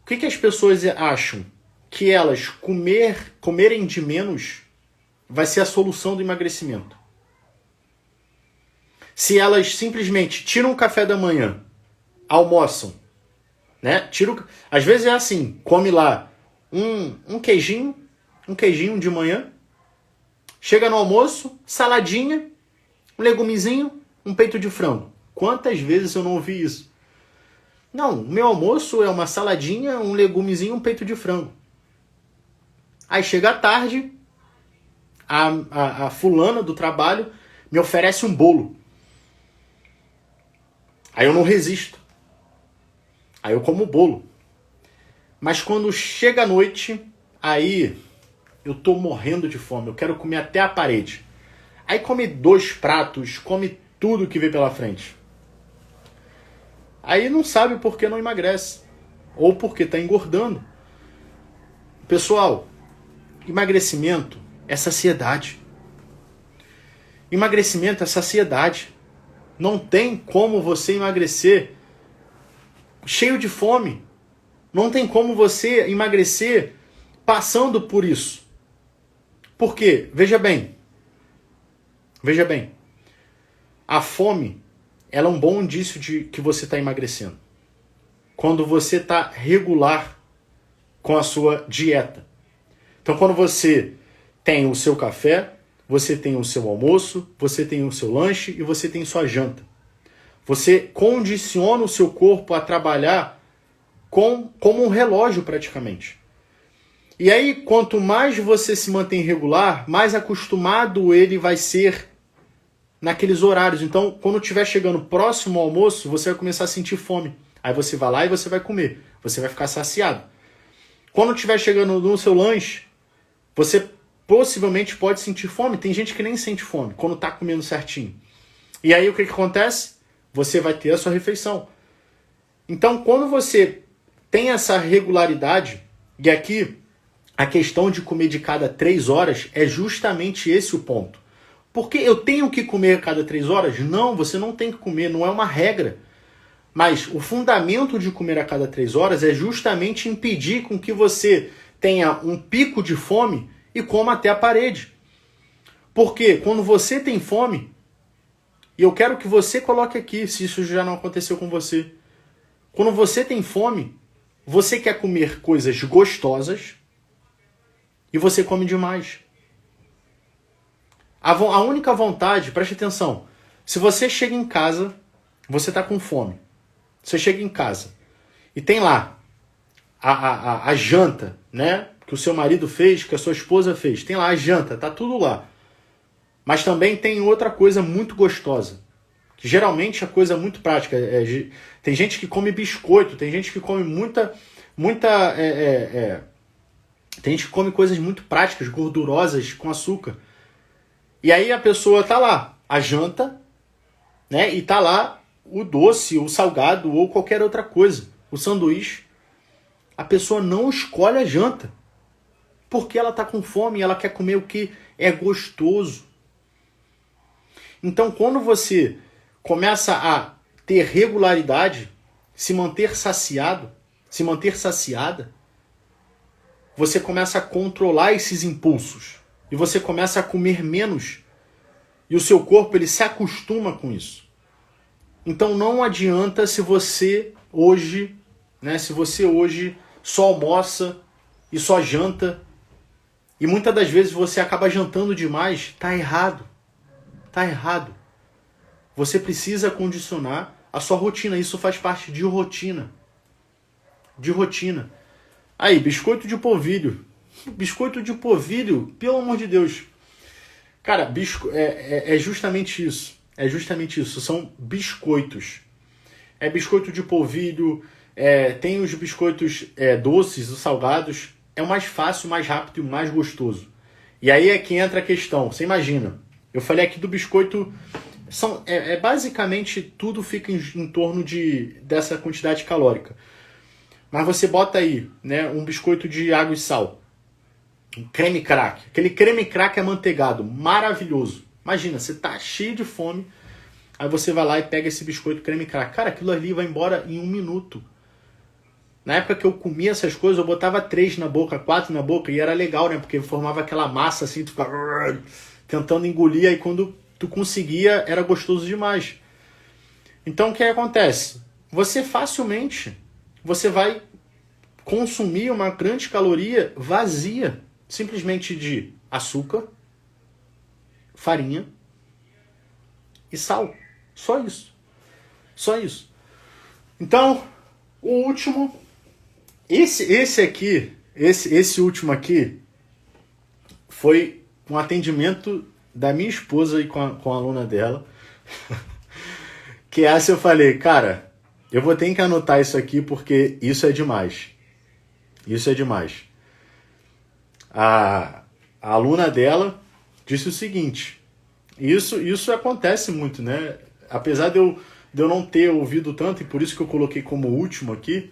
Speaker 1: O que as pessoas acham? Que elas comerem de menos vai ser a solução do emagrecimento. Se elas simplesmente tiram o café da manhã, almoçam, né? Às vezes é assim, come lá um queijinho de manhã, chega no almoço, saladinha, um legumezinho, um peito de frango. Quantas vezes eu não ouvi isso? Não, o meu almoço é uma saladinha, um legumezinho, um peito de frango. Aí chega à tarde, a fulana do trabalho me oferece um bolo. Aí eu não resisto. Aí eu como o bolo. Mas quando chega a noite, aí eu tô morrendo de fome. Eu quero comer até a parede. Aí come 2 pratos, come tudo que vem pela frente. Aí não sabe por que não emagrece. Ou porque tá engordando. Pessoal, emagrecimento é saciedade. Emagrecimento é saciedade. Não tem como você emagrecer cheio de fome. Não tem como você emagrecer passando por isso. Por quê? Veja bem. A fome, ela é um bom indício de que você está emagrecendo. Quando você está regular com a sua dieta. Então, quando você tem o seu café, você tem o seu almoço, você tem o seu lanche e você tem sua janta. Você condiciona o seu corpo a trabalhar como um relógio praticamente. E aí, quanto mais você se mantém regular, mais acostumado ele vai ser naqueles horários. Então, quando estiver chegando próximo ao almoço, você vai começar a sentir fome. Aí você vai lá e você vai comer. Você vai ficar saciado. Quando estiver chegando no seu lanche, você possivelmente pode sentir fome. Tem gente que nem sente fome quando está comendo certinho. E aí o que acontece? Você vai ter a sua refeição. Então, quando você tem essa regularidade, e aqui a questão de comer de cada 3 horas é justamente esse o ponto. Porque eu tenho que comer a cada 3 horas? Não, você não tem que comer, não é uma regra. Mas o fundamento de comer a cada 3 horas é justamente impedir com que você tenha um pico de fome e coma até a parede. Porque quando você tem fome, e eu quero que você coloque aqui, se isso já não aconteceu com você. Quando você tem fome, você quer comer coisas gostosas e você come demais. A única vontade, preste atenção, se você chega em casa, você está com fome. Você chega em casa e tem lá a janta, né? Que o seu marido fez, que a sua esposa fez. Tem lá a janta, tá tudo lá. Mas também tem outra coisa muito gostosa. Que geralmente é coisa muito prática. Tem gente que come biscoito, tem gente que come tem gente que come coisas muito práticas, gordurosas, com açúcar. E aí a pessoa tá lá, a janta, né? E tá lá o doce, o salgado ou qualquer outra coisa, o sanduíche. A pessoa não escolhe a janta. Porque ela tá com fome, ela quer comer o que é gostoso. Então, quando você começa a ter regularidade, se manter saciado, se manter saciada, você começa a controlar esses impulsos. E você começa a comer menos. E o seu corpo, ele se acostuma com isso. Então, não adianta se você hoje, né, só almoça e só janta, e muitas das vezes você acaba jantando demais, tá errado. Tá errado. Você precisa condicionar a sua rotina. Isso faz parte de rotina. De rotina. Aí, biscoito de polvilho. Biscoito de polvilho, pelo amor de Deus. Cara, é justamente isso. É justamente isso. São biscoitos. É biscoito de polvilho. Tem os biscoitos doces, os salgados. É o mais fácil, mais rápido e mais gostoso. E aí é que entra a questão. Você imagina. Eu falei aqui do biscoito, basicamente tudo fica em torno dessa quantidade calórica. Mas você bota aí, né, um biscoito de água e sal, um creme crack. Aquele creme crack amanteigado, maravilhoso. Imagina, você tá cheio de fome, aí você vai lá e pega esse biscoito creme crack. Cara, aquilo ali vai embora em 1 minuto. Na época que eu comia essas coisas, eu botava 3 na boca, 4 na boca, e era legal, né, porque formava aquela massa assim, tu ficava tentando engolir, aí quando tu conseguia, era gostoso demais. Então o que acontece? Você facilmente, você vai consumir uma grande caloria vazia, simplesmente de açúcar, farinha e sal. Só isso. Só isso. Então, o último, esse último aqui, foi um atendimento da minha esposa e com a aluna dela. Que essa eu falei, cara, eu vou ter que anotar isso aqui porque isso é demais. Isso é demais. A aluna dela disse o seguinte, isso acontece muito, né? Apesar de eu não ter ouvido tanto, e por isso que eu coloquei como último aqui,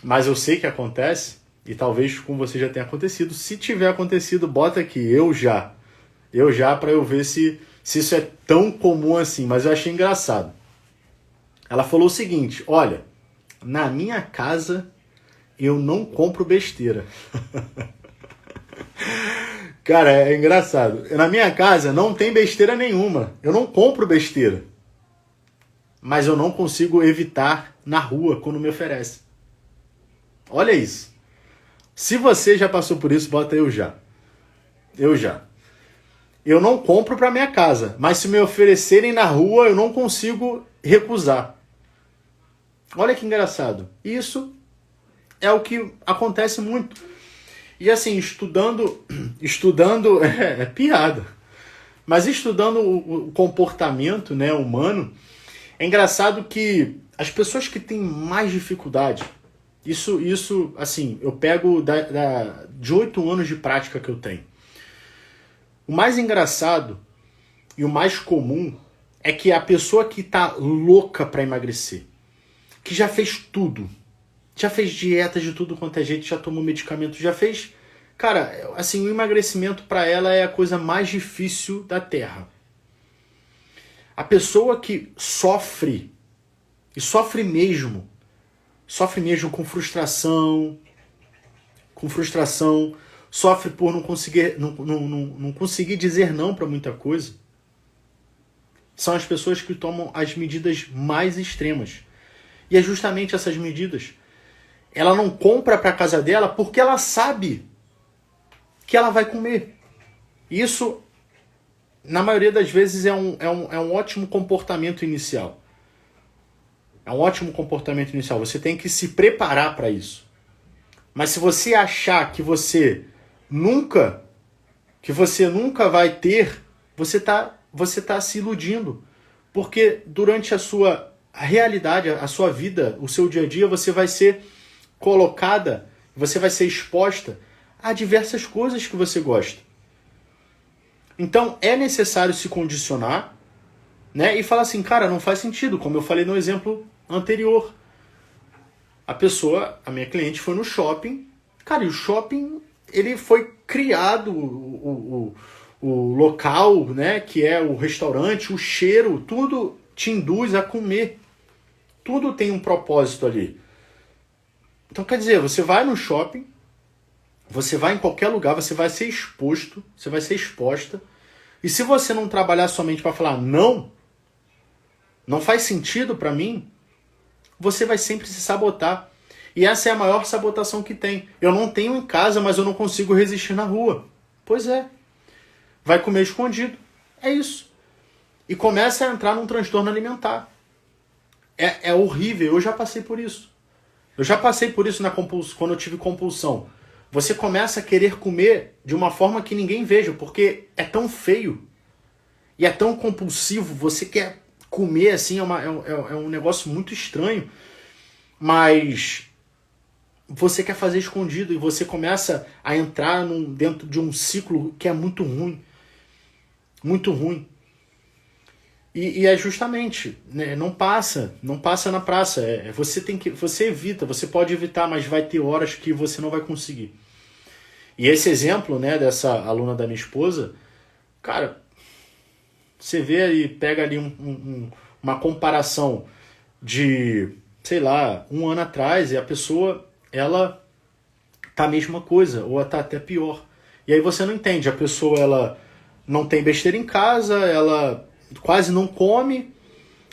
Speaker 1: mas eu sei que acontece, e talvez com você já tenha acontecido. Se tiver acontecido, bota aqui, eu já, para eu ver se isso é tão comum assim, mas eu achei engraçado. Ela falou o seguinte, olha, na minha casa eu não compro besteira. Cara, é engraçado. Na minha casa não tem besteira nenhuma. Eu não compro besteira. Mas eu não consigo evitar na rua quando me oferece. Olha isso. Se você já passou por isso, bota eu já. Eu já. Eu não compro para minha casa, mas se me oferecerem na rua, eu não consigo recusar. Olha que engraçado. Isso é o que acontece muito. E assim, estudando é piada. Mas estudando o comportamento, né, humano, é engraçado que as pessoas que têm mais dificuldade, isso assim, eu pego de 8 anos de prática que eu tenho. O mais engraçado e o mais comum é que a pessoa que tá louca para emagrecer, que já fez tudo, já fez dieta de tudo quanto é jeito, já tomou medicamento, já fez... Cara, assim, o emagrecimento para ela é a coisa mais difícil da Terra. A pessoa que sofre, e sofre mesmo com frustração, sofre por não conseguir dizer não para muita coisa, são as pessoas que tomam as medidas mais extremas. E é justamente essas medidas. Ela não compra para casa dela porque ela sabe que ela vai comer. Isso, na maioria das vezes, é um ótimo comportamento inicial. É um ótimo comportamento inicial. Você tem que se preparar para isso. Mas se você achar que você nunca vai ter, você tá se iludindo. Porque durante a sua realidade, a sua vida, o seu dia a dia, você vai ser colocada, você vai ser exposta a diversas coisas que você gosta. Então é necessário se condicionar, né? E falar assim, cara, não faz sentido, como eu falei no exemplo anterior. A minha cliente foi no shopping, cara, e o shopping, ele foi criado, o local, né, que é o restaurante, o cheiro, tudo te induz a comer. Tudo tem um propósito ali. Então, quer dizer, você vai no shopping, você vai em qualquer lugar, você vai ser exposto, você vai ser exposta. E se você não trabalhar somente para falar não faz sentido para mim, você vai sempre se sabotar. E essa é a maior sabotação que tem. Eu não tenho em casa, mas eu não consigo resistir na rua. Pois é. Vai comer escondido. É isso. E começa a entrar num transtorno alimentar. É horrível. Eu já passei por isso. Eu já passei por isso quando eu tive compulsão. Você começa a querer comer de uma forma que ninguém veja, porque é tão feio. E é tão compulsivo. Você quer comer assim, é um negócio muito estranho. Mas você quer fazer escondido e você começa a entrar dentro de um ciclo que é muito ruim. Muito ruim. E é justamente, né, não passa na praça. Você evita, você pode evitar, mas vai ter horas que você não vai conseguir. E esse exemplo, né, dessa aluna da minha esposa, cara, você vê ali, pega ali uma comparação de, sei lá, 1 ano atrás, e a pessoa, ela tá a mesma coisa, ou tá até pior. E aí você não entende, a pessoa, ela não tem besteira em casa, ela quase não come,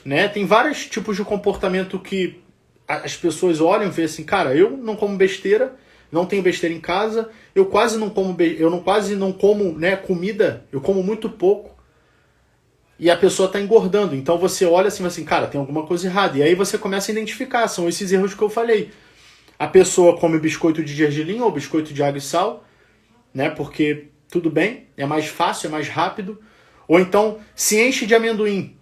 Speaker 1: né? Tem vários tipos de comportamento que as pessoas olham e veem assim, cara, eu não como besteira, não tenho besteira em casa, eu quase não como, né, comida, eu como muito pouco. E a pessoa está engordando. Então você olha assim, cara, tem alguma coisa errada. E aí você começa a identificar, são esses erros que eu falei. A pessoa come biscoito de gergelim ou biscoito de água e sal, né? Porque tudo bem, é mais fácil, é mais rápido. Ou então se enche de amendoim.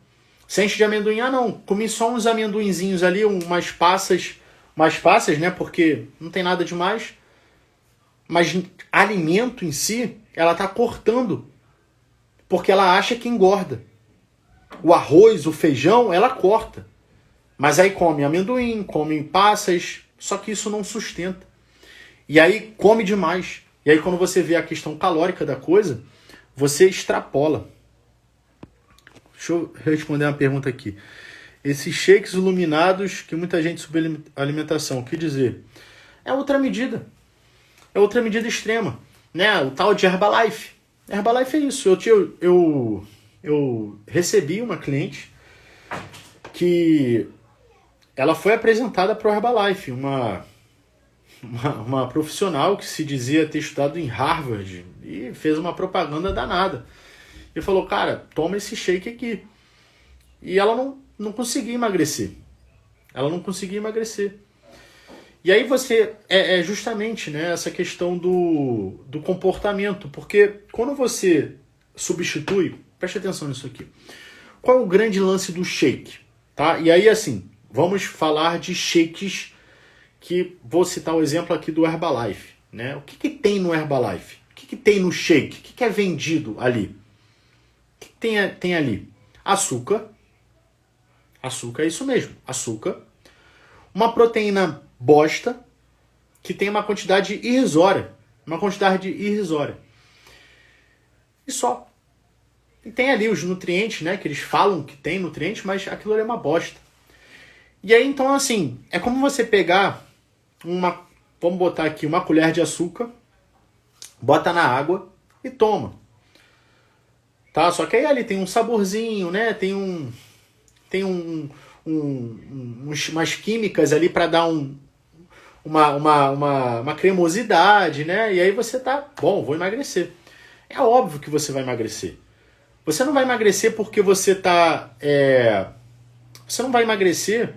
Speaker 1: Se enche de amendoim, não, comi só uns amendoinzinhos ali, umas passas, né? Porque não tem nada demais. Mas alimento em si, ela está cortando. Porque ela acha que engorda. O arroz, o feijão, ela corta. Mas aí come amendoim, come passas, só que isso não sustenta. E aí come demais. E aí quando você vê a questão calórica da coisa, você extrapola. Deixa eu responder uma pergunta aqui. Esses shakes iluminados que muita gente subalimentação, o que dizer? É outra medida. É outra medida extrema. Né? O tal de Herbalife. Herbalife é isso. Eu recebi uma cliente que ela foi apresentada para o Herbalife, uma profissional que se dizia ter estudado em Harvard e fez uma propaganda danada. E falou, cara, toma esse shake aqui. E ela não conseguia emagrecer. Ela não conseguia emagrecer. E aí você, é justamente, né, essa questão do comportamento, porque quando você substitui, preste atenção nisso aqui, qual é o grande lance do shake? Tá? E aí, assim, vamos falar de shakes que, vou citar o exemplo aqui do Herbalife. Né? O que tem no Herbalife? O que tem no shake? O que é vendido ali? O que tem ali? Açúcar. Açúcar é isso mesmo, açúcar. Uma proteína bosta, que tem uma quantidade irrisória. E só. E tem ali os nutrientes, né? Que eles falam que tem nutrientes, mas aquilo ali é uma bosta. E aí, então, assim, é como você pegar vamos botar aqui uma colher de açúcar, bota na água e toma. Tá? Só que aí ali tem um saborzinho, né? Tem umas químicas ali para dar uma cremosidade, né? E aí você tá, bom, vou emagrecer. É óbvio que você vai emagrecer. Você não vai emagrecer porque você tá... Você não vai emagrecer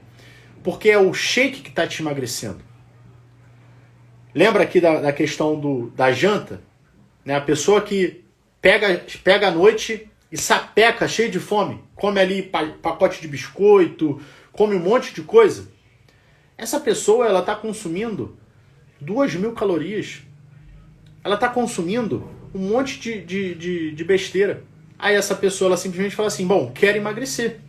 Speaker 1: porque é o shake que está te emagrecendo. Lembra aqui da questão da janta? Né? A pessoa que pega a noite e sapeca, cheio de fome, come ali pacote de biscoito, come um monte de coisa. Essa pessoa ela está consumindo 2.000 calorias. Ela está consumindo um monte de besteira. Aí essa pessoa ela simplesmente fala assim, bom, quero emagrecer.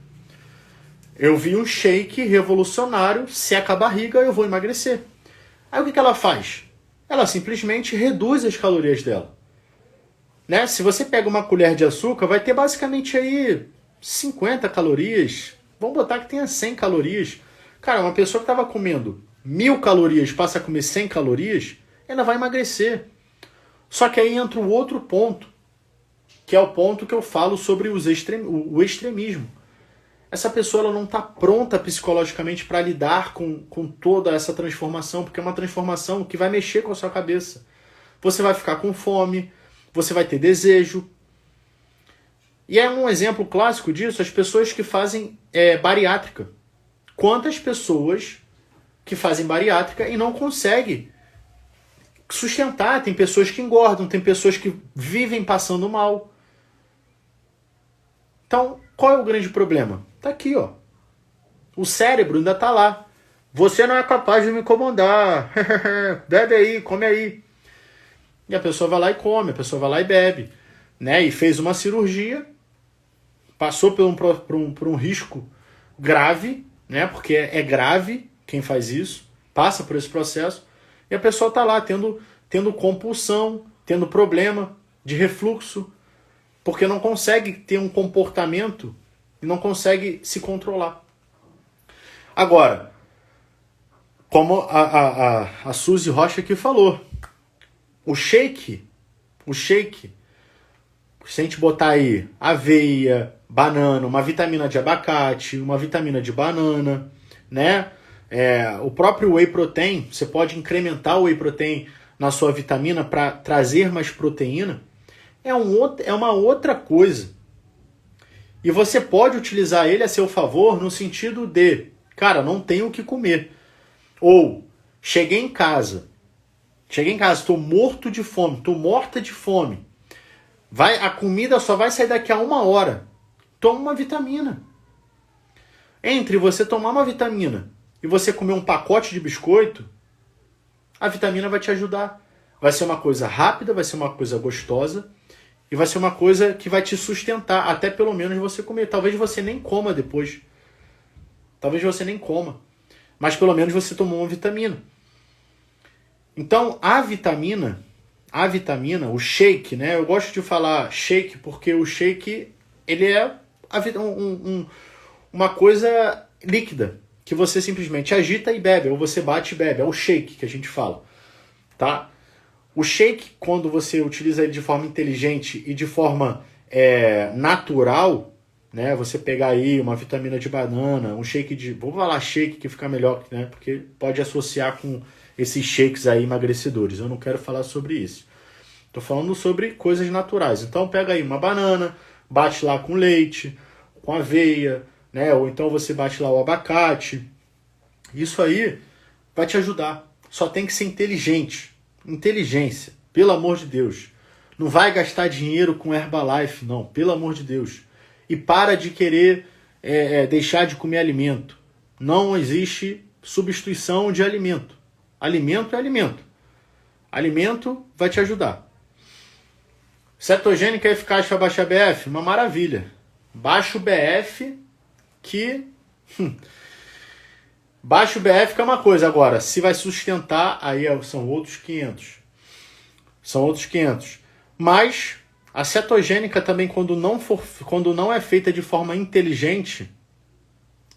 Speaker 1: Eu vi um shake revolucionário, seca a barriga, eu vou emagrecer. Aí o que ela faz? Ela simplesmente reduz as calorias dela. Né? Se você pega uma colher de açúcar, vai ter basicamente aí 50 calorias. Vamos botar que tenha 100 calorias. Cara, uma pessoa que estava comendo 1.000 calorias passa a comer 100 calorias, ela vai emagrecer. Só que aí entra o outro ponto, que é o ponto que eu falo sobre o extremismo. Essa pessoa ela não está pronta psicologicamente para lidar com toda essa transformação, porque é uma transformação que vai mexer com a sua cabeça. Você vai ficar com fome, você vai ter desejo. E é um exemplo clássico disso, as pessoas que fazem bariátrica. Quantas pessoas que fazem bariátrica e não conseguem sustentar? Tem pessoas que engordam, tem pessoas que vivem passando mal. Então, qual é o grande problema? Tá aqui, ó. O cérebro ainda tá lá. Você não é capaz de me comandar. Bebe aí, come aí. E a pessoa vai lá e come, a pessoa vai lá e bebe. Né? E fez uma cirurgia, passou por um risco grave, né? Porque é grave quem faz isso, passa por esse processo, e a pessoa tá lá tendo compulsão, tendo problema de refluxo, porque não consegue ter um comportamento e não consegue se controlar. Agora, como a Suzy Rocha aqui falou, o shake, se a gente botar aí aveia, banana, uma vitamina de abacate, uma vitamina de banana, né? O próprio whey protein, você pode incrementar o whey protein na sua vitamina para trazer mais proteína. É uma outra coisa. E você pode utilizar ele a seu favor no sentido de, cara, não tenho o que comer. Ou, cheguei em casa, estou morto de fome, estou morta de fome. A comida só vai sair daqui a 1 hora. Toma uma vitamina. Entre você tomar uma vitamina e você comer um pacote de biscoito, a vitamina vai te ajudar. Vai ser uma coisa rápida, vai ser uma coisa gostosa e vai ser uma coisa que vai te sustentar, até pelo menos você comer. Talvez você nem coma depois. Mas pelo menos você tomou uma vitamina. Então, a vitamina, o shake, né? Eu gosto de falar shake porque o shake, ele é uma coisa líquida, que você simplesmente agita e bebe, ou você bate e bebe. É o shake que a gente fala, tá? O shake, quando você utiliza ele de forma inteligente e de forma natural, né? Você pegar aí uma vitamina de banana, um shake de... Vou falar shake que fica melhor, né? Porque pode associar com esses shakes aí emagrecedores. Eu não quero falar sobre isso. Estou falando sobre coisas naturais. Então pega aí uma banana, bate lá com leite, com aveia, né? Ou então você bate lá o abacate. Isso aí vai te ajudar. Só tem que ser inteligente. Inteligência, pelo amor de Deus. Não vai gastar dinheiro com Herbalife, não, pelo amor de Deus. E para de querer deixar de comer alimento. Não existe substituição de alimento. Alimento é alimento. Alimento vai te ajudar. Cetogênica eficaz para baixar BF? Uma maravilha. Baixa o BF que... Baixo BF que é uma coisa. Agora, se vai sustentar, aí são outros 500. Mas a cetogênica também, quando não é feita de forma inteligente,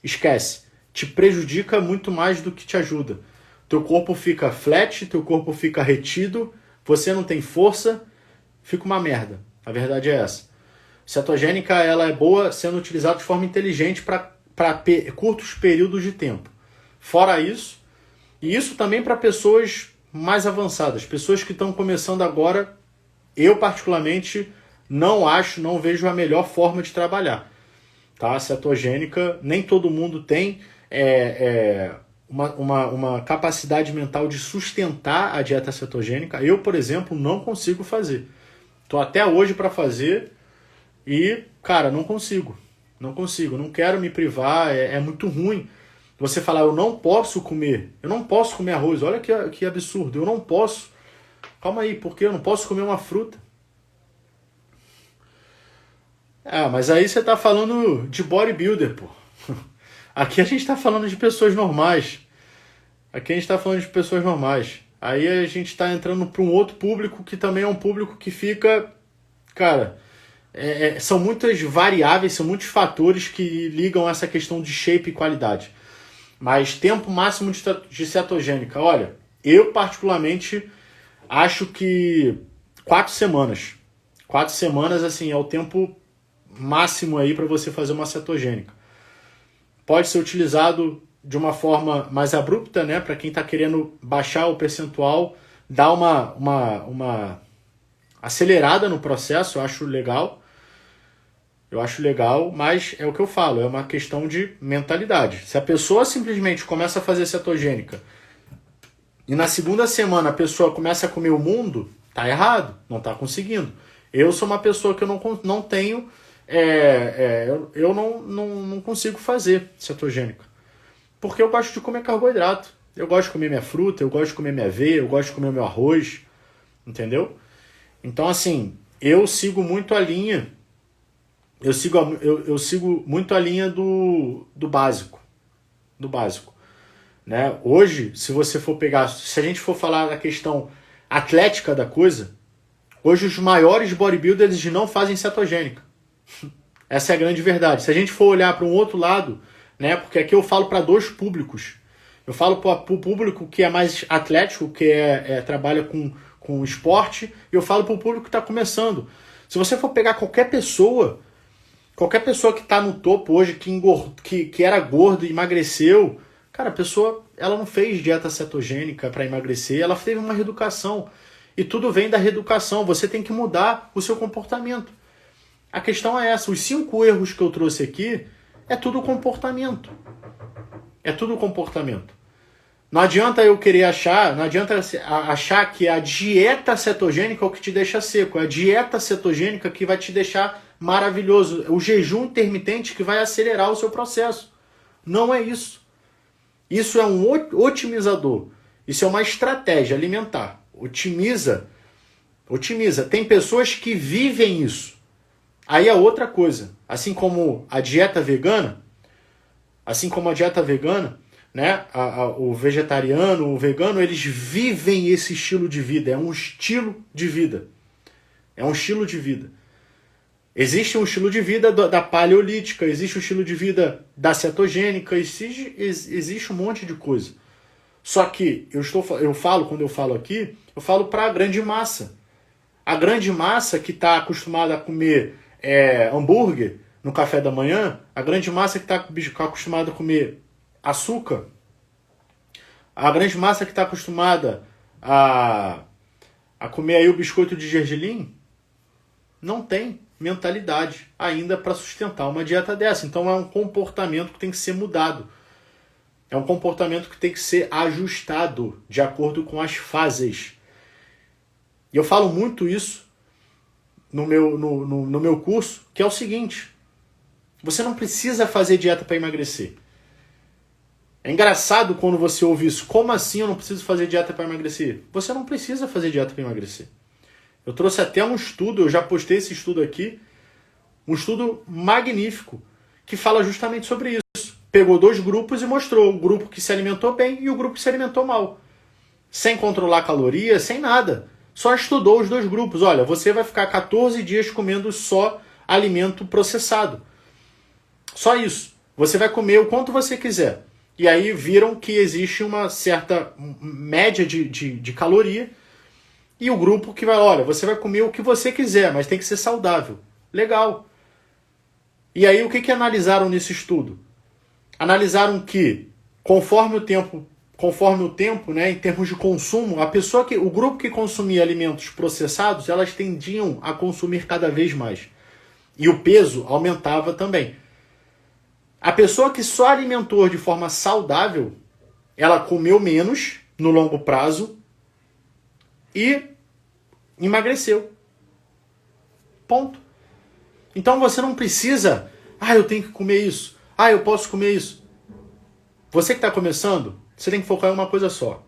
Speaker 1: esquece. Te prejudica muito mais do que te ajuda. Teu corpo fica flat, teu corpo fica retido, você não tem força, fica uma merda. A verdade é essa. Cetogênica, ela é boa sendo utilizada de forma inteligente para curtos períodos de tempo. Fora isso, e isso também para pessoas mais avançadas, pessoas que estão começando agora, eu particularmente não vejo a melhor forma de trabalhar. Tá? A cetogênica, nem todo mundo tem uma capacidade mental de sustentar a dieta cetogênica. Eu, por exemplo, não consigo fazer. Estou até hoje para fazer e, cara, não consigo. Não quero me privar, é muito ruim. Você falar, eu não posso comer arroz, olha que absurdo, eu não posso. Calma aí, por quê? Eu não posso comer uma fruta. Ah, mas aí você tá falando de bodybuilder, pô. Aqui a gente tá falando de pessoas normais. Aí a gente tá entrando para um outro público que também é um público que fica... Cara, são muitas variáveis, são muitos fatores que ligam essa questão de shape e qualidade. Mas tempo máximo de cetogênica. Olha, eu particularmente acho que 4 semanas. 4 semanas, assim, é o tempo máximo aí para você fazer uma cetogênica. Pode ser utilizado de uma forma mais abrupta, né? Para quem está querendo baixar o percentual, dar uma acelerada no processo, eu acho legal. Mas é o que eu falo, é uma questão de mentalidade. Se a pessoa simplesmente começa a fazer cetogênica e na segunda semana a pessoa começa a comer o mundo, tá errado, não tá conseguindo. Eu sou uma pessoa que eu não tenho, eu não consigo fazer cetogênica. Porque eu gosto de comer carboidrato. Eu gosto de comer minha fruta, eu gosto de comer minha aveia, eu gosto de comer meu arroz, entendeu? Então, assim, eu sigo muito a linha. Eu sigo muito a linha do básico. Do básico. Né? Hoje, se a gente for falar da questão atlética da coisa, hoje os maiores bodybuilders não fazem cetogênica. Essa é a grande verdade. Se a gente for olhar para um outro lado, né? Porque aqui eu falo para dois públicos. Eu falo para o público que é mais atlético, que trabalha com esporte, e eu falo para o público que está começando. Se você for pegar qualquer pessoa que está no topo hoje, que era gordo e emagreceu, cara, a pessoa ela não fez dieta cetogênica para emagrecer, ela teve uma reeducação. E tudo vem da reeducação, você tem que mudar o seu comportamento. A questão é essa, os 5 erros que eu trouxe aqui, é tudo comportamento. Não adianta achar que a dieta cetogênica é o que te deixa seco. É a dieta cetogênica que vai te deixar maravilhoso. O jejum intermitente que vai acelerar o seu processo. Não é isso. Isso é um otimizador. Isso é uma estratégia alimentar. Otimiza. Tem pessoas que vivem isso. Aí é outra coisa. Assim como a dieta vegana, né? O vegetariano, o vegano, eles vivem esse estilo de vida. É um estilo de vida. Existe um estilo de vida da paleolítica, existe um estilo de vida da cetogênica, existe um monte de coisa. Só que quando eu falo aqui, eu falo para a grande massa. A grande massa que está acostumada a comer hambúrguer no café da manhã, a grande massa que está acostumada a comer açúcar, a grande massa que está acostumada a comer aí o biscoito de gergelim, não tem mentalidade ainda para sustentar uma dieta dessa. Então é um comportamento que tem que ser mudado. É um comportamento que tem que ser ajustado de acordo com as fases. E eu falo muito isso no meu curso, que é o seguinte: você não precisa fazer dieta para emagrecer. É engraçado quando você ouve isso. Como assim eu não preciso fazer dieta para emagrecer? Você não precisa fazer dieta para emagrecer. Eu trouxe até um estudo, eu já postei esse estudo aqui, um estudo magnífico, que fala justamente sobre isso. Pegou 2 grupos e mostrou o grupo que se alimentou bem e o grupo que se alimentou mal. Sem controlar calorias, sem nada. Só estudou os 2 grupos. Olha, você vai ficar 14 dias comendo só alimento processado. Só isso. Você vai comer o quanto você quiser. E aí viram que existe uma certa média de caloria E o grupo que vai, olha, você vai comer o que você quiser, mas tem que ser saudável. Legal. E aí o que analisaram nesse estudo? Analisaram que, conforme o tempo, né, em termos de consumo, o grupo que consumia alimentos processados, elas tendiam a consumir cada vez mais. E o peso aumentava também. A pessoa que só alimentou de forma saudável, ela comeu menos no longo prazo e emagreceu. Ponto. Então você não precisa, eu tenho que comer isso, eu posso comer isso. Você que está começando, você tem que focar em uma coisa só.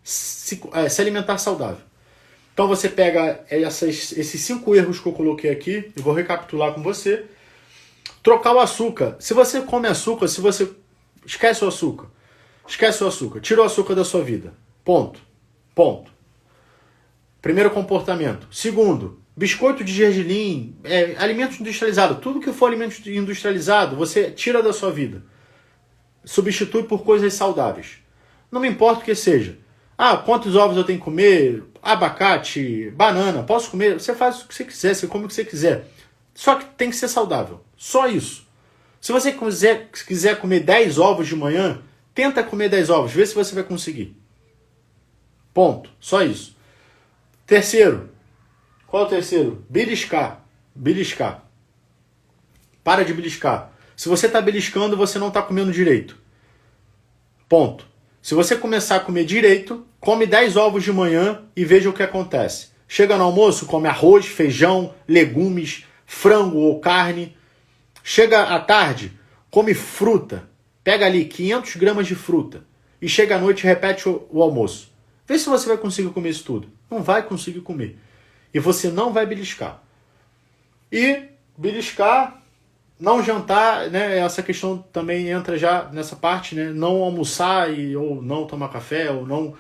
Speaker 1: Se alimentar saudável. Então você pega esses 5 erros que eu coloquei aqui, e vou recapitular com você. Trocar o açúcar. Se você come açúcar, esquece o açúcar. Esquece o açúcar. Tira o açúcar da sua vida. Ponto. Primeiro comportamento. Segundo, biscoito de gergelim, alimento industrializado. Tudo que for alimento industrializado, você tira da sua vida. Substitui por coisas saudáveis. Não me importa o que seja. Quantos ovos eu tenho que comer? Abacate, banana, posso comer? Você faz o que você quiser, você come o que você quiser. Só que tem que ser saudável. Só isso. Se você quiser comer 10 ovos de manhã, tenta comer 10 ovos, vê se você vai conseguir. Ponto. Só isso. Terceiro. Qual é o terceiro? Beliscar. Para de beliscar. Se você está beliscando, você não está comendo direito. Ponto. Se você começar a comer direito, come 10 ovos de manhã e veja o que acontece. Chega no almoço, come arroz, feijão, legumes, frango ou carne. Chega à tarde, come fruta. Pega ali 500 gramas de fruta. E chega à noite e repete o almoço. Vê se você vai conseguir comer isso tudo. Não vai conseguir comer. E você não vai beliscar. E beliscar, não jantar, né? Essa questão também entra já nessa parte, né? Não almoçar ou não tomar café, ou não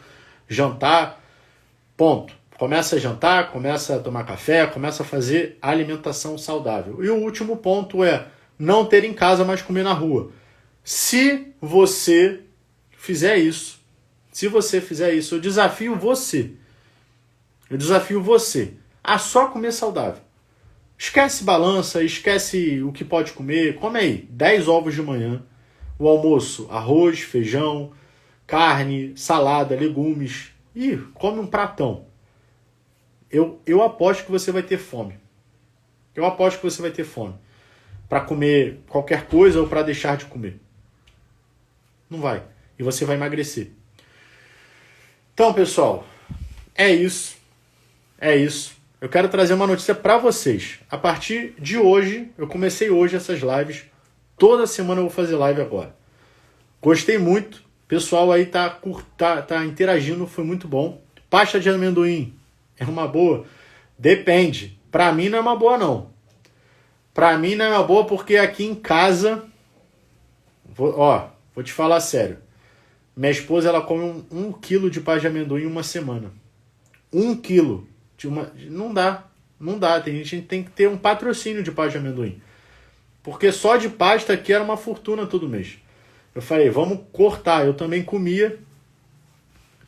Speaker 1: jantar. Ponto. Começa a jantar, começa a tomar café, começa a fazer alimentação saudável. E o último ponto é não ter em casa, mas comer na rua. Se você fizer isso, eu desafio você a só comer saudável. Esquece balança, esquece o que pode comer. Come aí 10 ovos de manhã. O almoço, arroz, feijão, carne, salada, legumes. E come um pratão. Eu aposto que você vai ter fome. Para comer qualquer coisa ou para deixar de comer. Não vai. E você vai emagrecer. Então, pessoal, é isso. Eu quero trazer uma notícia para vocês. A partir de hoje, eu comecei hoje essas lives. Toda semana eu vou fazer live agora. Gostei muito. O pessoal aí tá interagindo, foi muito bom. Pasta de amendoim é uma boa? Depende. Para mim não é uma boa, não. Para mim não é uma boa porque aqui em casa... Vou te falar sério. Minha esposa, ela come 1 quilo de pasta de amendoim em uma semana. 1 quilo. Não dá. A gente tem que ter um patrocínio de pasta de amendoim. Porque só de pasta aqui era uma fortuna todo mês. Eu falei, vamos cortar. Eu também comia.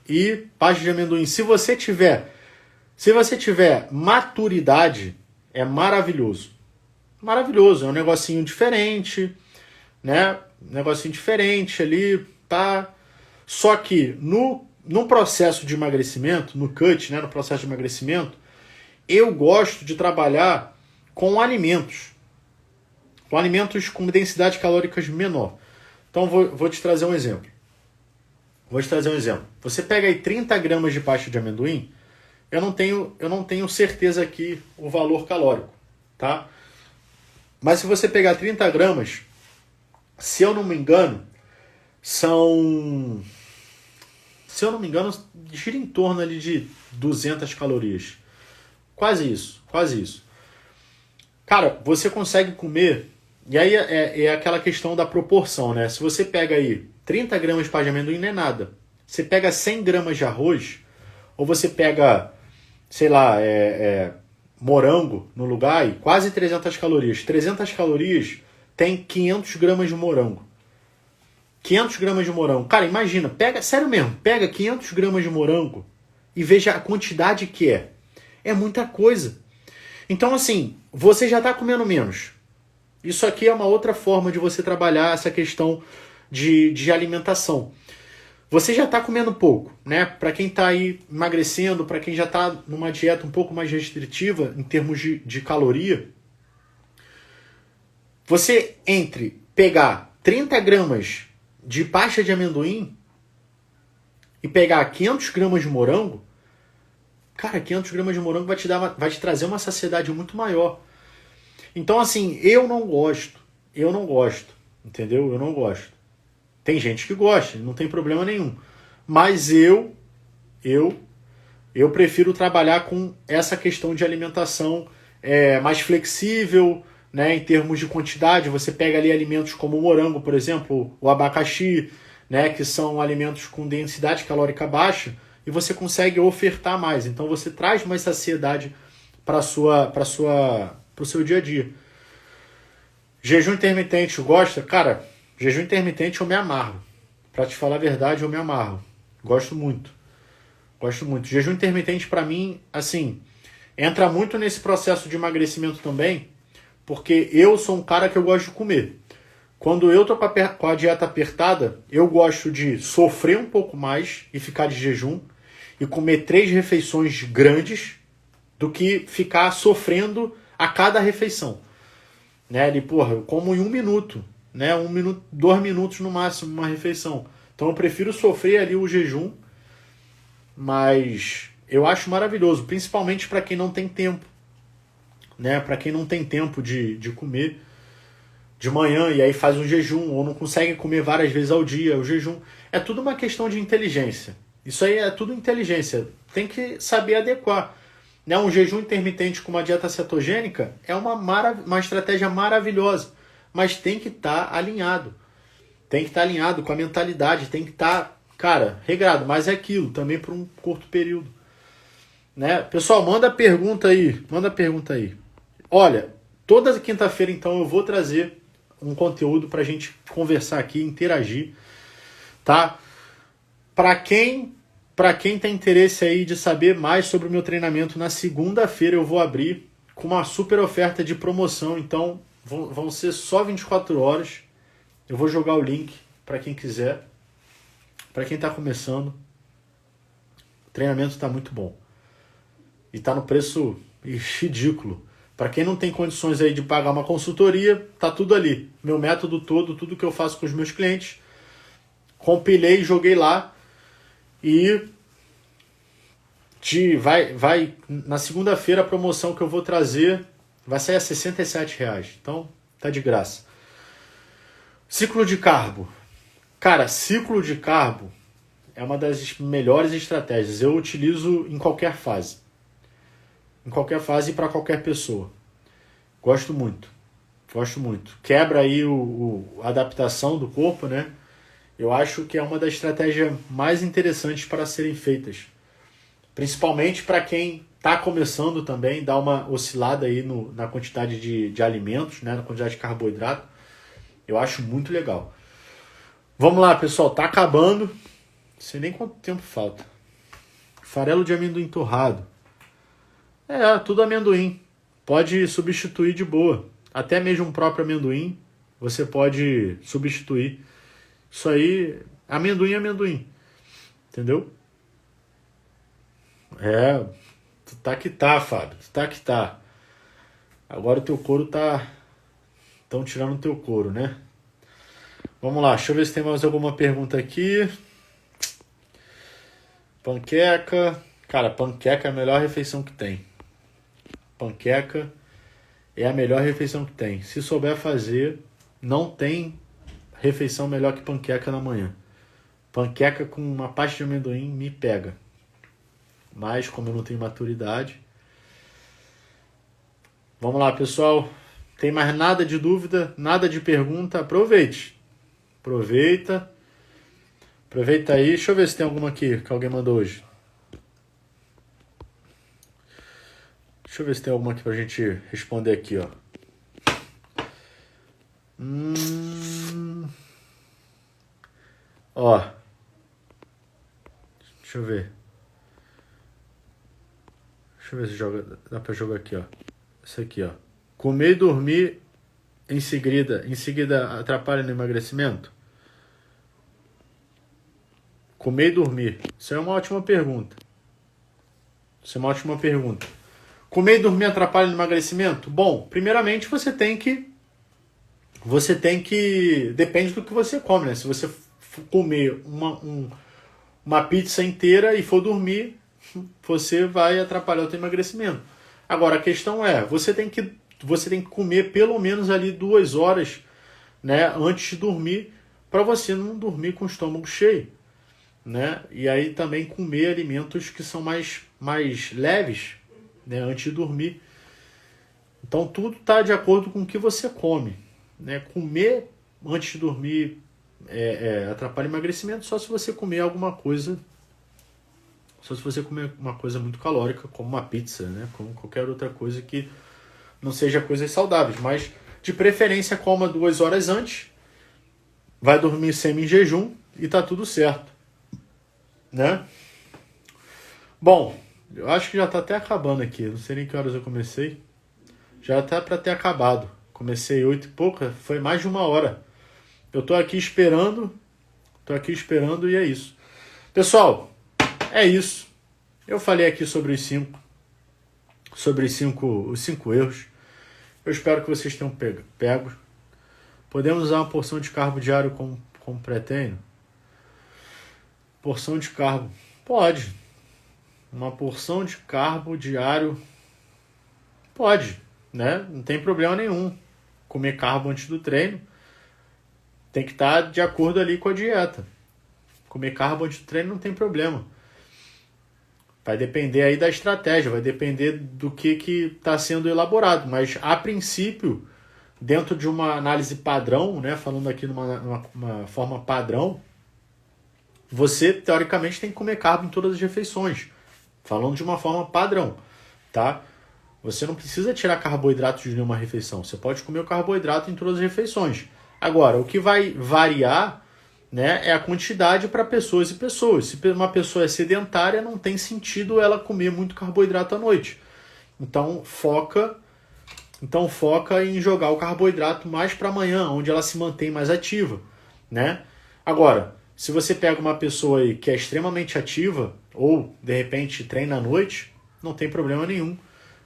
Speaker 1: E pasta de amendoim. Se você tiver maturidade, é maravilhoso. Maravilhoso. É um negocinho diferente, né? Um negocinho diferente ali, tá? Só que no processo de emagrecimento, no cut, né, no processo de emagrecimento, eu gosto de trabalhar com alimentos com densidade calóricas menor. Então vou te trazer um exemplo. Você pega aí 30 gramas de pasta de amendoim, eu não tenho certeza aqui o valor calórico, tá? Mas se você pegar 30 gramas, se eu não me engano, gira em torno ali de 200 calorias. Quase isso. Cara, você consegue comer, e aí é aquela questão da proporção, né? Se você pega aí 30 gramas de pasta de amendoim, não é nada. Você pega 100 gramas de arroz, ou você pega, sei lá, morango no lugar, e quase 300 calorias. 300 calorias tem 500 gramas de morango. 500 gramas de morango. Cara, imagina, sério mesmo, pega 500 gramas de morango e veja a quantidade que é. É muita coisa. Então, assim, você já está comendo menos. Isso aqui é uma outra forma de você trabalhar essa questão de alimentação. Você já está comendo pouco, né? Para quem está aí emagrecendo, para quem já está numa dieta um pouco mais restritiva em termos de caloria, você entre pegar 30 gramas de pasta de amendoim e pegar 500 gramas de morango, cara, 500 gramas de morango vai te trazer uma saciedade muito maior. Então, assim, eu não gosto, entendeu? Eu não gosto. Tem gente que gosta, não tem problema nenhum. Mas eu prefiro trabalhar com essa questão de alimentação mais flexível, né, em termos de quantidade. Você pega ali alimentos como o morango, por exemplo, o abacaxi, né, que são alimentos com densidade calórica baixa, e você consegue ofertar mais. Então você traz mais saciedade para o seu dia a dia. Jejum intermitente, gosta? Cara, jejum intermitente eu me amarro. Para te falar a verdade, eu me amarro. Gosto muito. Gosto muito. Jejum intermitente para mim, assim, entra muito nesse processo de emagrecimento também, porque eu sou um cara que eu gosto de comer. Quando eu tô com a dieta apertada, eu gosto de sofrer um pouco mais e ficar de jejum e comer 3 refeições grandes do que ficar sofrendo a cada refeição. Né? Eu como em 1 minuto, né? 1 minuto, 2 minutos no máximo uma refeição. Então eu prefiro sofrer ali o jejum, mas eu acho maravilhoso, principalmente para quem não tem tempo, né? Para quem não tem tempo de comer de manhã e aí faz um jejum ou não consegue comer várias vezes ao dia. O jejum é tudo uma questão de inteligência. Isso aí é tudo inteligência. Tem que saber adequar. Né? Um jejum intermitente com uma dieta cetogênica é uma estratégia maravilhosa, mas tem que estar alinhado. Tem que estar alinhado com a mentalidade, tem que estar, cara, regrado, mas é aquilo, também por um curto período. Né? Pessoal, manda pergunta aí. Olha, toda quinta-feira então eu vou trazer um conteúdo pra gente conversar aqui, interagir, tá? Pra quem tem interesse aí de saber mais sobre o meu treinamento, na segunda-feira eu vou abrir com uma super oferta de promoção, então vão ser só 24 horas. Eu vou jogar o link para quem quiser, para quem está começando. O treinamento está muito bom e está no preço ridículo. Para quem não tem condições aí de pagar uma consultoria, tá tudo ali. Meu método todo, tudo que eu faço com os meus clientes, compilei, joguei lá e vai na segunda-feira a promoção que eu vou trazer vai sair a R$67. Então tá de graça. Ciclo de carbo. Cara, ciclo de carbo é uma das melhores estratégias. Eu utilizo em qualquer fase. Em qualquer fase e para qualquer pessoa. Gosto muito. Quebra aí a adaptação do corpo, né? Eu acho que é uma das estratégias mais interessantes para serem feitas. Principalmente para quem está começando também, dá uma oscilada aí na quantidade de alimentos, né? Na quantidade de carboidrato. Eu acho muito legal. Vamos lá, pessoal. Tá acabando. Não sei nem quanto tempo falta. Farelo de amendoim torrado. Tudo amendoim. Pode substituir de boa. Até mesmo um próprio amendoim, você pode substituir. Isso aí, amendoim é amendoim. Entendeu? Tu tá que tá, Fábio. Tu tá que tá. Agora o teu couro tá... Estão tirando o teu couro, né? Vamos lá, deixa eu ver se tem mais alguma pergunta aqui. Panqueca. Cara, panqueca é a melhor refeição que tem. Panqueca é a melhor refeição que tem. Se souber fazer, não tem refeição melhor que panqueca na manhã. Panqueca com uma pasta de amendoim me pega. Mas como eu não tenho maturidade... Vamos lá, pessoal. Tem mais nada de dúvida, nada de pergunta? Aproveite. Aproveita aí. Deixa eu ver se tem alguma aqui que alguém mandou hoje. Deixa eu ver se tem alguma aqui pra gente responder aqui, ó. Ó. Deixa eu ver. Deixa eu ver se dá pra jogar aqui, ó. Isso aqui, ó. Comer e dormir em seguida atrapalha no emagrecimento? Comer e dormir. Isso é uma ótima pergunta. Comer e dormir atrapalha no emagrecimento? Bom, primeiramente você tem que... Depende do que você come, né? Se você comer uma pizza inteira e for dormir, você vai atrapalhar o seu emagrecimento. Agora, a questão é, você tem que comer pelo menos ali 2 horas, né, antes de dormir, para você não dormir com o estômago cheio, né? E aí também comer alimentos que são mais leves, né, antes de dormir. Então tudo está de acordo com o que você come, né? Comer antes de dormir atrapalha o emagrecimento só se você comer alguma coisa, só se você comer uma coisa muito calórica, como uma pizza, né? Como qualquer outra coisa que não seja coisas saudáveis, mas de preferência coma 2 horas antes, vai dormir semi-jejum e tá tudo certo, né? Bom, eu acho que já tá até acabando aqui, não sei nem que horas eu comecei, já tá para ter acabado, comecei 8 e pouca, foi mais de 1 hora, eu tô aqui esperando e é isso. Pessoal, é isso, eu falei aqui sobre os 5 erros. Eu espero que vocês tenham pego. Podemos usar uma porção de carbo diário com pré-treino? Porção de carbo. Pode. Uma porção de carbo diário. Pode, né? Não tem problema nenhum. Comer carbo antes do treino. Tem que estar de acordo ali com a dieta. Comer carbo antes do treino não tem problema. Vai depender aí da estratégia, vai depender do que está sendo elaborado. Mas, a princípio, dentro de uma análise padrão, né, falando aqui numa forma padrão, você, teoricamente, tem que comer carbo em todas as refeições. Falando de uma forma padrão, tá? Você não precisa tirar carboidrato de nenhuma refeição. Você pode comer o carboidrato em todas as refeições. Agora, o que vai variar, né, é a quantidade para pessoas e pessoas. Se uma pessoa é sedentária, não tem sentido ela comer muito carboidrato à noite. Então foca em jogar o carboidrato mais para amanhã, onde ela se mantém mais ativa, né? Agora, se você pega uma pessoa aí que é extremamente ativa ou de repente treina à noite, não tem problema nenhum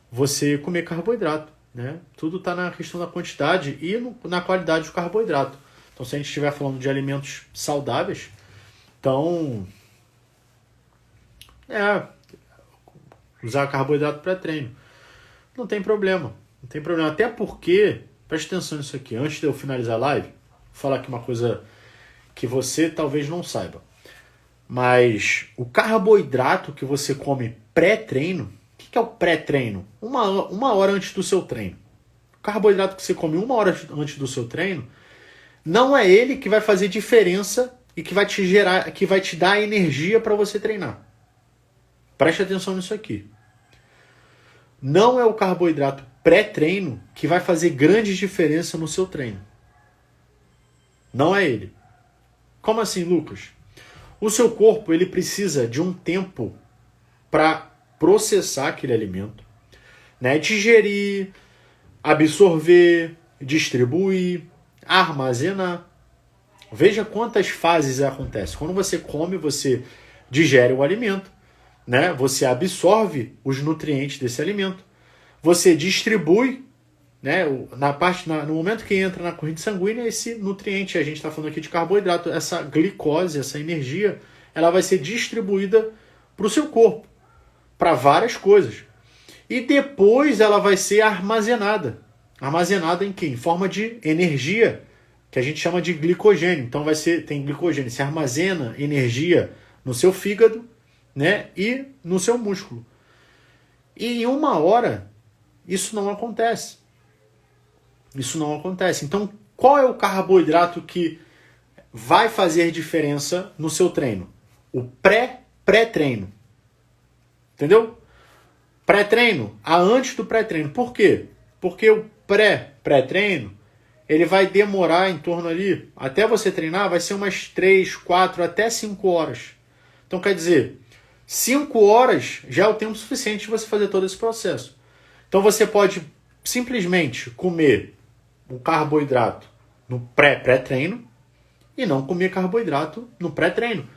Speaker 1: você comer carboidrato, né? Tudo está na questão da quantidade e na qualidade do carboidrato. Então, se a gente estiver falando de alimentos saudáveis, então, usar carboidrato pré-treino. Não tem problema. Até porque, preste atenção nisso aqui, antes de eu finalizar a live, vou falar aqui uma coisa que você talvez não saiba. Mas o carboidrato que você come pré-treino, o que é o pré-treino? Uma hora antes do seu treino. O carboidrato que você come 1 hora antes do seu treino, não é ele que vai fazer diferença e que vai te dar energia para você treinar. Preste atenção nisso aqui. Não é o carboidrato pré-treino que vai fazer grande diferença no seu treino. Não é ele. Como assim, Lucas? O seu corpo ele precisa de um tempo para processar aquele alimento, né? Digerir, absorver, distribuir, armazenar. Veja quantas fases acontecem. Quando você come, você digere o alimento, né? Você absorve os nutrientes desse alimento, você distribui, né? No momento que entra na corrente sanguínea, esse nutriente, a gente está falando aqui de carboidrato, essa glicose, essa energia, ela vai ser distribuída para o seu corpo, para várias coisas. E depois ela vai ser armazenada. Armazenada em quê? Em forma de energia, que a gente chama de glicogênio. Então tem glicogênio, se armazena energia no seu fígado, né, e no seu músculo. E em 1 hora, isso não acontece. Então, qual é o carboidrato que vai fazer diferença no seu treino? O pré-treino. Entendeu? Pré-treino, antes do pré-treino. Por quê? Porque o pré-treino, ele vai demorar em torno ali, até você treinar, vai ser umas 3, 4, até 5 horas. Então, quer dizer, 5 horas já é o tempo suficiente de você fazer todo esse processo. Então você pode simplesmente comer o carboidrato no pré-treino e não comer carboidrato no pré-treino,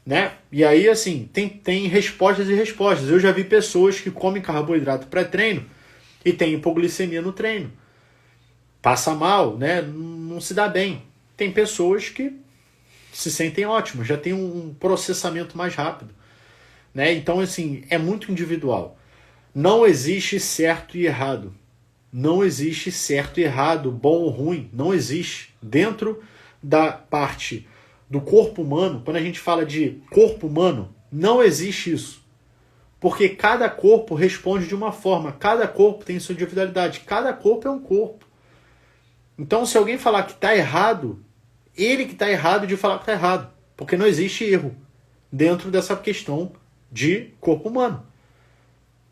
Speaker 1: né? E aí, assim, tem respostas e respostas. Eu já vi pessoas que comem carboidrato pré-treino e tem hipoglicemia no treino. Passa mal, né? Não se dá bem. Tem pessoas que se sentem ótimas, já tem um processamento mais rápido, né? Então, assim, é muito individual. Não existe certo e errado. Não existe certo e errado, bom ou ruim. Não existe. Dentro da parte do corpo humano, quando a gente fala de corpo humano, não existe isso. Porque cada corpo responde de uma forma. Cada corpo tem sua individualidade. Cada corpo é um corpo. Então, se alguém falar que está errado, ele que está errado de falar que está errado. Porque não existe erro dentro dessa questão de corpo humano.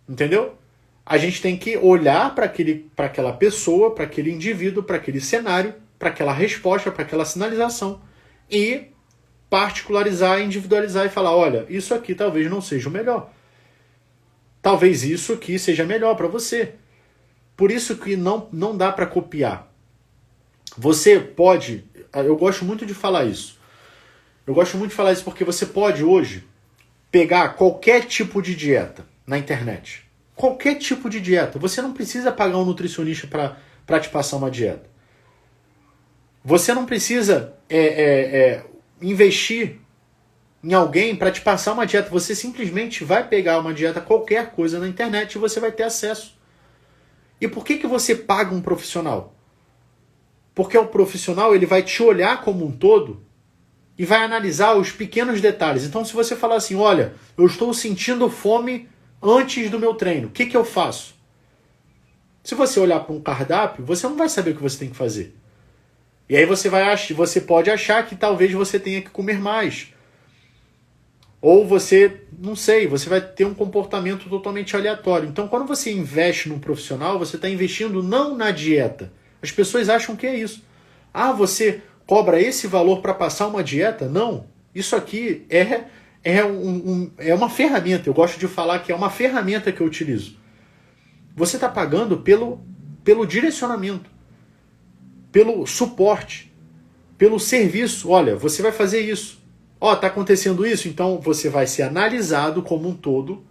Speaker 1: Entendeu? A gente tem que olhar para aquela pessoa, para aquele indivíduo, para aquele cenário, para aquela resposta, para aquela sinalização e particularizar, individualizar e falar, olha, isso aqui talvez não seja o melhor. Talvez isso aqui seja melhor para você. Por isso que não dá para copiar. Você pode, eu gosto muito de falar isso. Eu gosto muito de falar isso porque você pode hoje pegar qualquer tipo de dieta na internet. Qualquer tipo de dieta. Você não precisa pagar um nutricionista para te passar uma dieta. Você não precisa investir em alguém para te passar uma dieta. Você simplesmente vai pegar uma dieta, qualquer coisa na internet e você vai ter acesso. E por que você paga um profissional? Porque o profissional ele vai te olhar como um todo e vai analisar os pequenos detalhes. Então, se você falar assim, olha, eu estou sentindo fome antes do meu treino, o que eu faço? Se você olhar para um cardápio, você não vai saber o que você tem que fazer. E aí você pode achar que talvez você tenha que comer mais. Ou você, não sei, você vai ter um comportamento totalmente aleatório. Então, quando você investe num profissional, você está investindo não na dieta. As pessoas acham que é isso. Ah, você cobra esse valor para passar uma dieta? Não. Isso aqui é uma ferramenta. Eu gosto de falar que é uma ferramenta que eu utilizo. Você está pagando pelo direcionamento, pelo suporte, pelo serviço. Olha, você vai fazer isso. Ó, tá acontecendo isso? Então você vai ser analisado como um todo,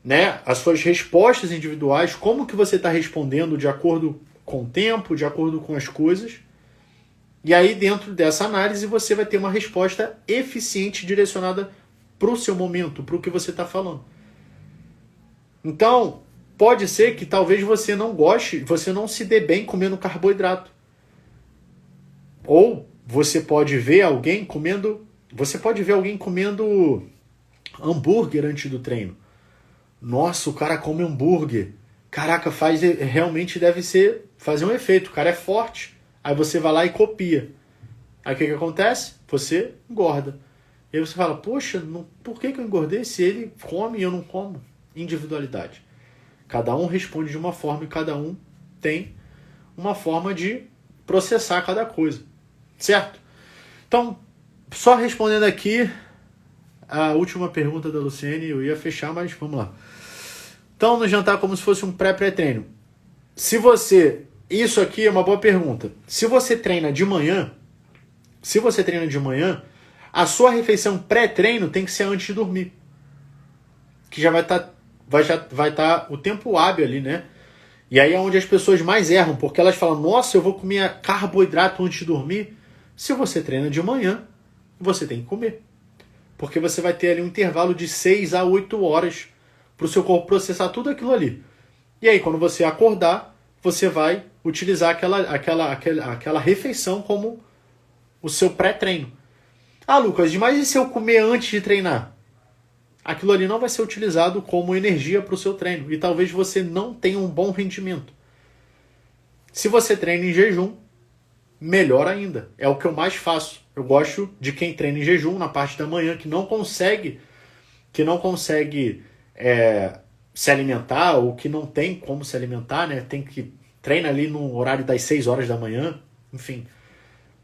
Speaker 1: né? As suas respostas individuais, como que você está respondendo de acordo com o tempo, de acordo com as coisas. E aí, dentro dessa análise, você vai ter uma resposta eficiente direcionada para o seu momento, para o que você está falando. Então, pode ser que talvez você não goste, você não se dê bem comendo carboidrato. Ou você pode ver alguém comendo hambúrguer antes do treino. Nossa, o cara come hambúrguer. Caraca, realmente deve fazer um efeito. O cara é forte. Aí você vai lá e copia. Aí o que acontece? Você engorda. E aí você fala, poxa, por que eu engordei se ele come e eu não como? Individualidade. Cada um responde de uma forma e cada um tem uma forma de processar cada coisa. Certo? Então, só respondendo aqui a última pergunta da Luciene, eu ia fechar, mas vamos lá. Então, no jantar como se fosse um pré-treino. Isso aqui é uma boa pergunta. Se você treina de manhã, a sua refeição pré-treino tem que ser antes de dormir. Que já vai estar o tempo hábil ali, né? E aí é onde as pessoas mais erram, porque elas falam, nossa, eu vou comer carboidrato antes de dormir. Se você treina de manhã, você tem que comer. Porque você vai ter ali um intervalo de 6 a 8 horas para o seu corpo processar tudo aquilo ali. E aí, quando você acordar, você vai utilizar aquela refeição como o seu pré-treino. Ah, Lucas, mas e se eu comer antes de treinar? Aquilo ali não vai ser utilizado como energia para o seu treino. E talvez você não tenha um bom rendimento. Se você treina em jejum, melhor ainda. É o que eu mais faço. Eu gosto de quem treina em jejum na parte da manhã, que não consegue se alimentar, ou que não tem como se alimentar, né? Treina ali no horário das 6 horas da manhã, enfim.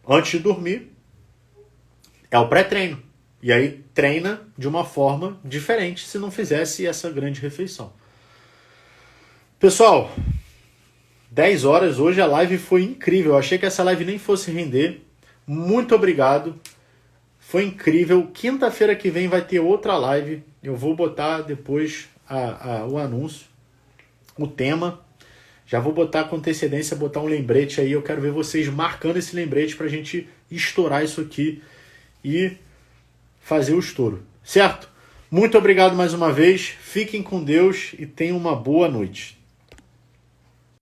Speaker 1: Antes de dormir, é o pré-treino. E aí treina de uma forma diferente se não fizesse essa grande refeição. Pessoal, 10 horas, hoje a live foi incrível. Eu achei que essa live nem fosse render. Muito obrigado. Foi incrível. Quinta-feira que vem vai ter outra live. Eu vou botar depois o anúncio, o tema. Já vou botar com antecedência, botar um lembrete aí. Eu quero ver vocês marcando esse lembrete pra gente estourar isso aqui e fazer o estouro, certo? Muito obrigado mais uma vez, fiquem com Deus e tenham uma boa noite.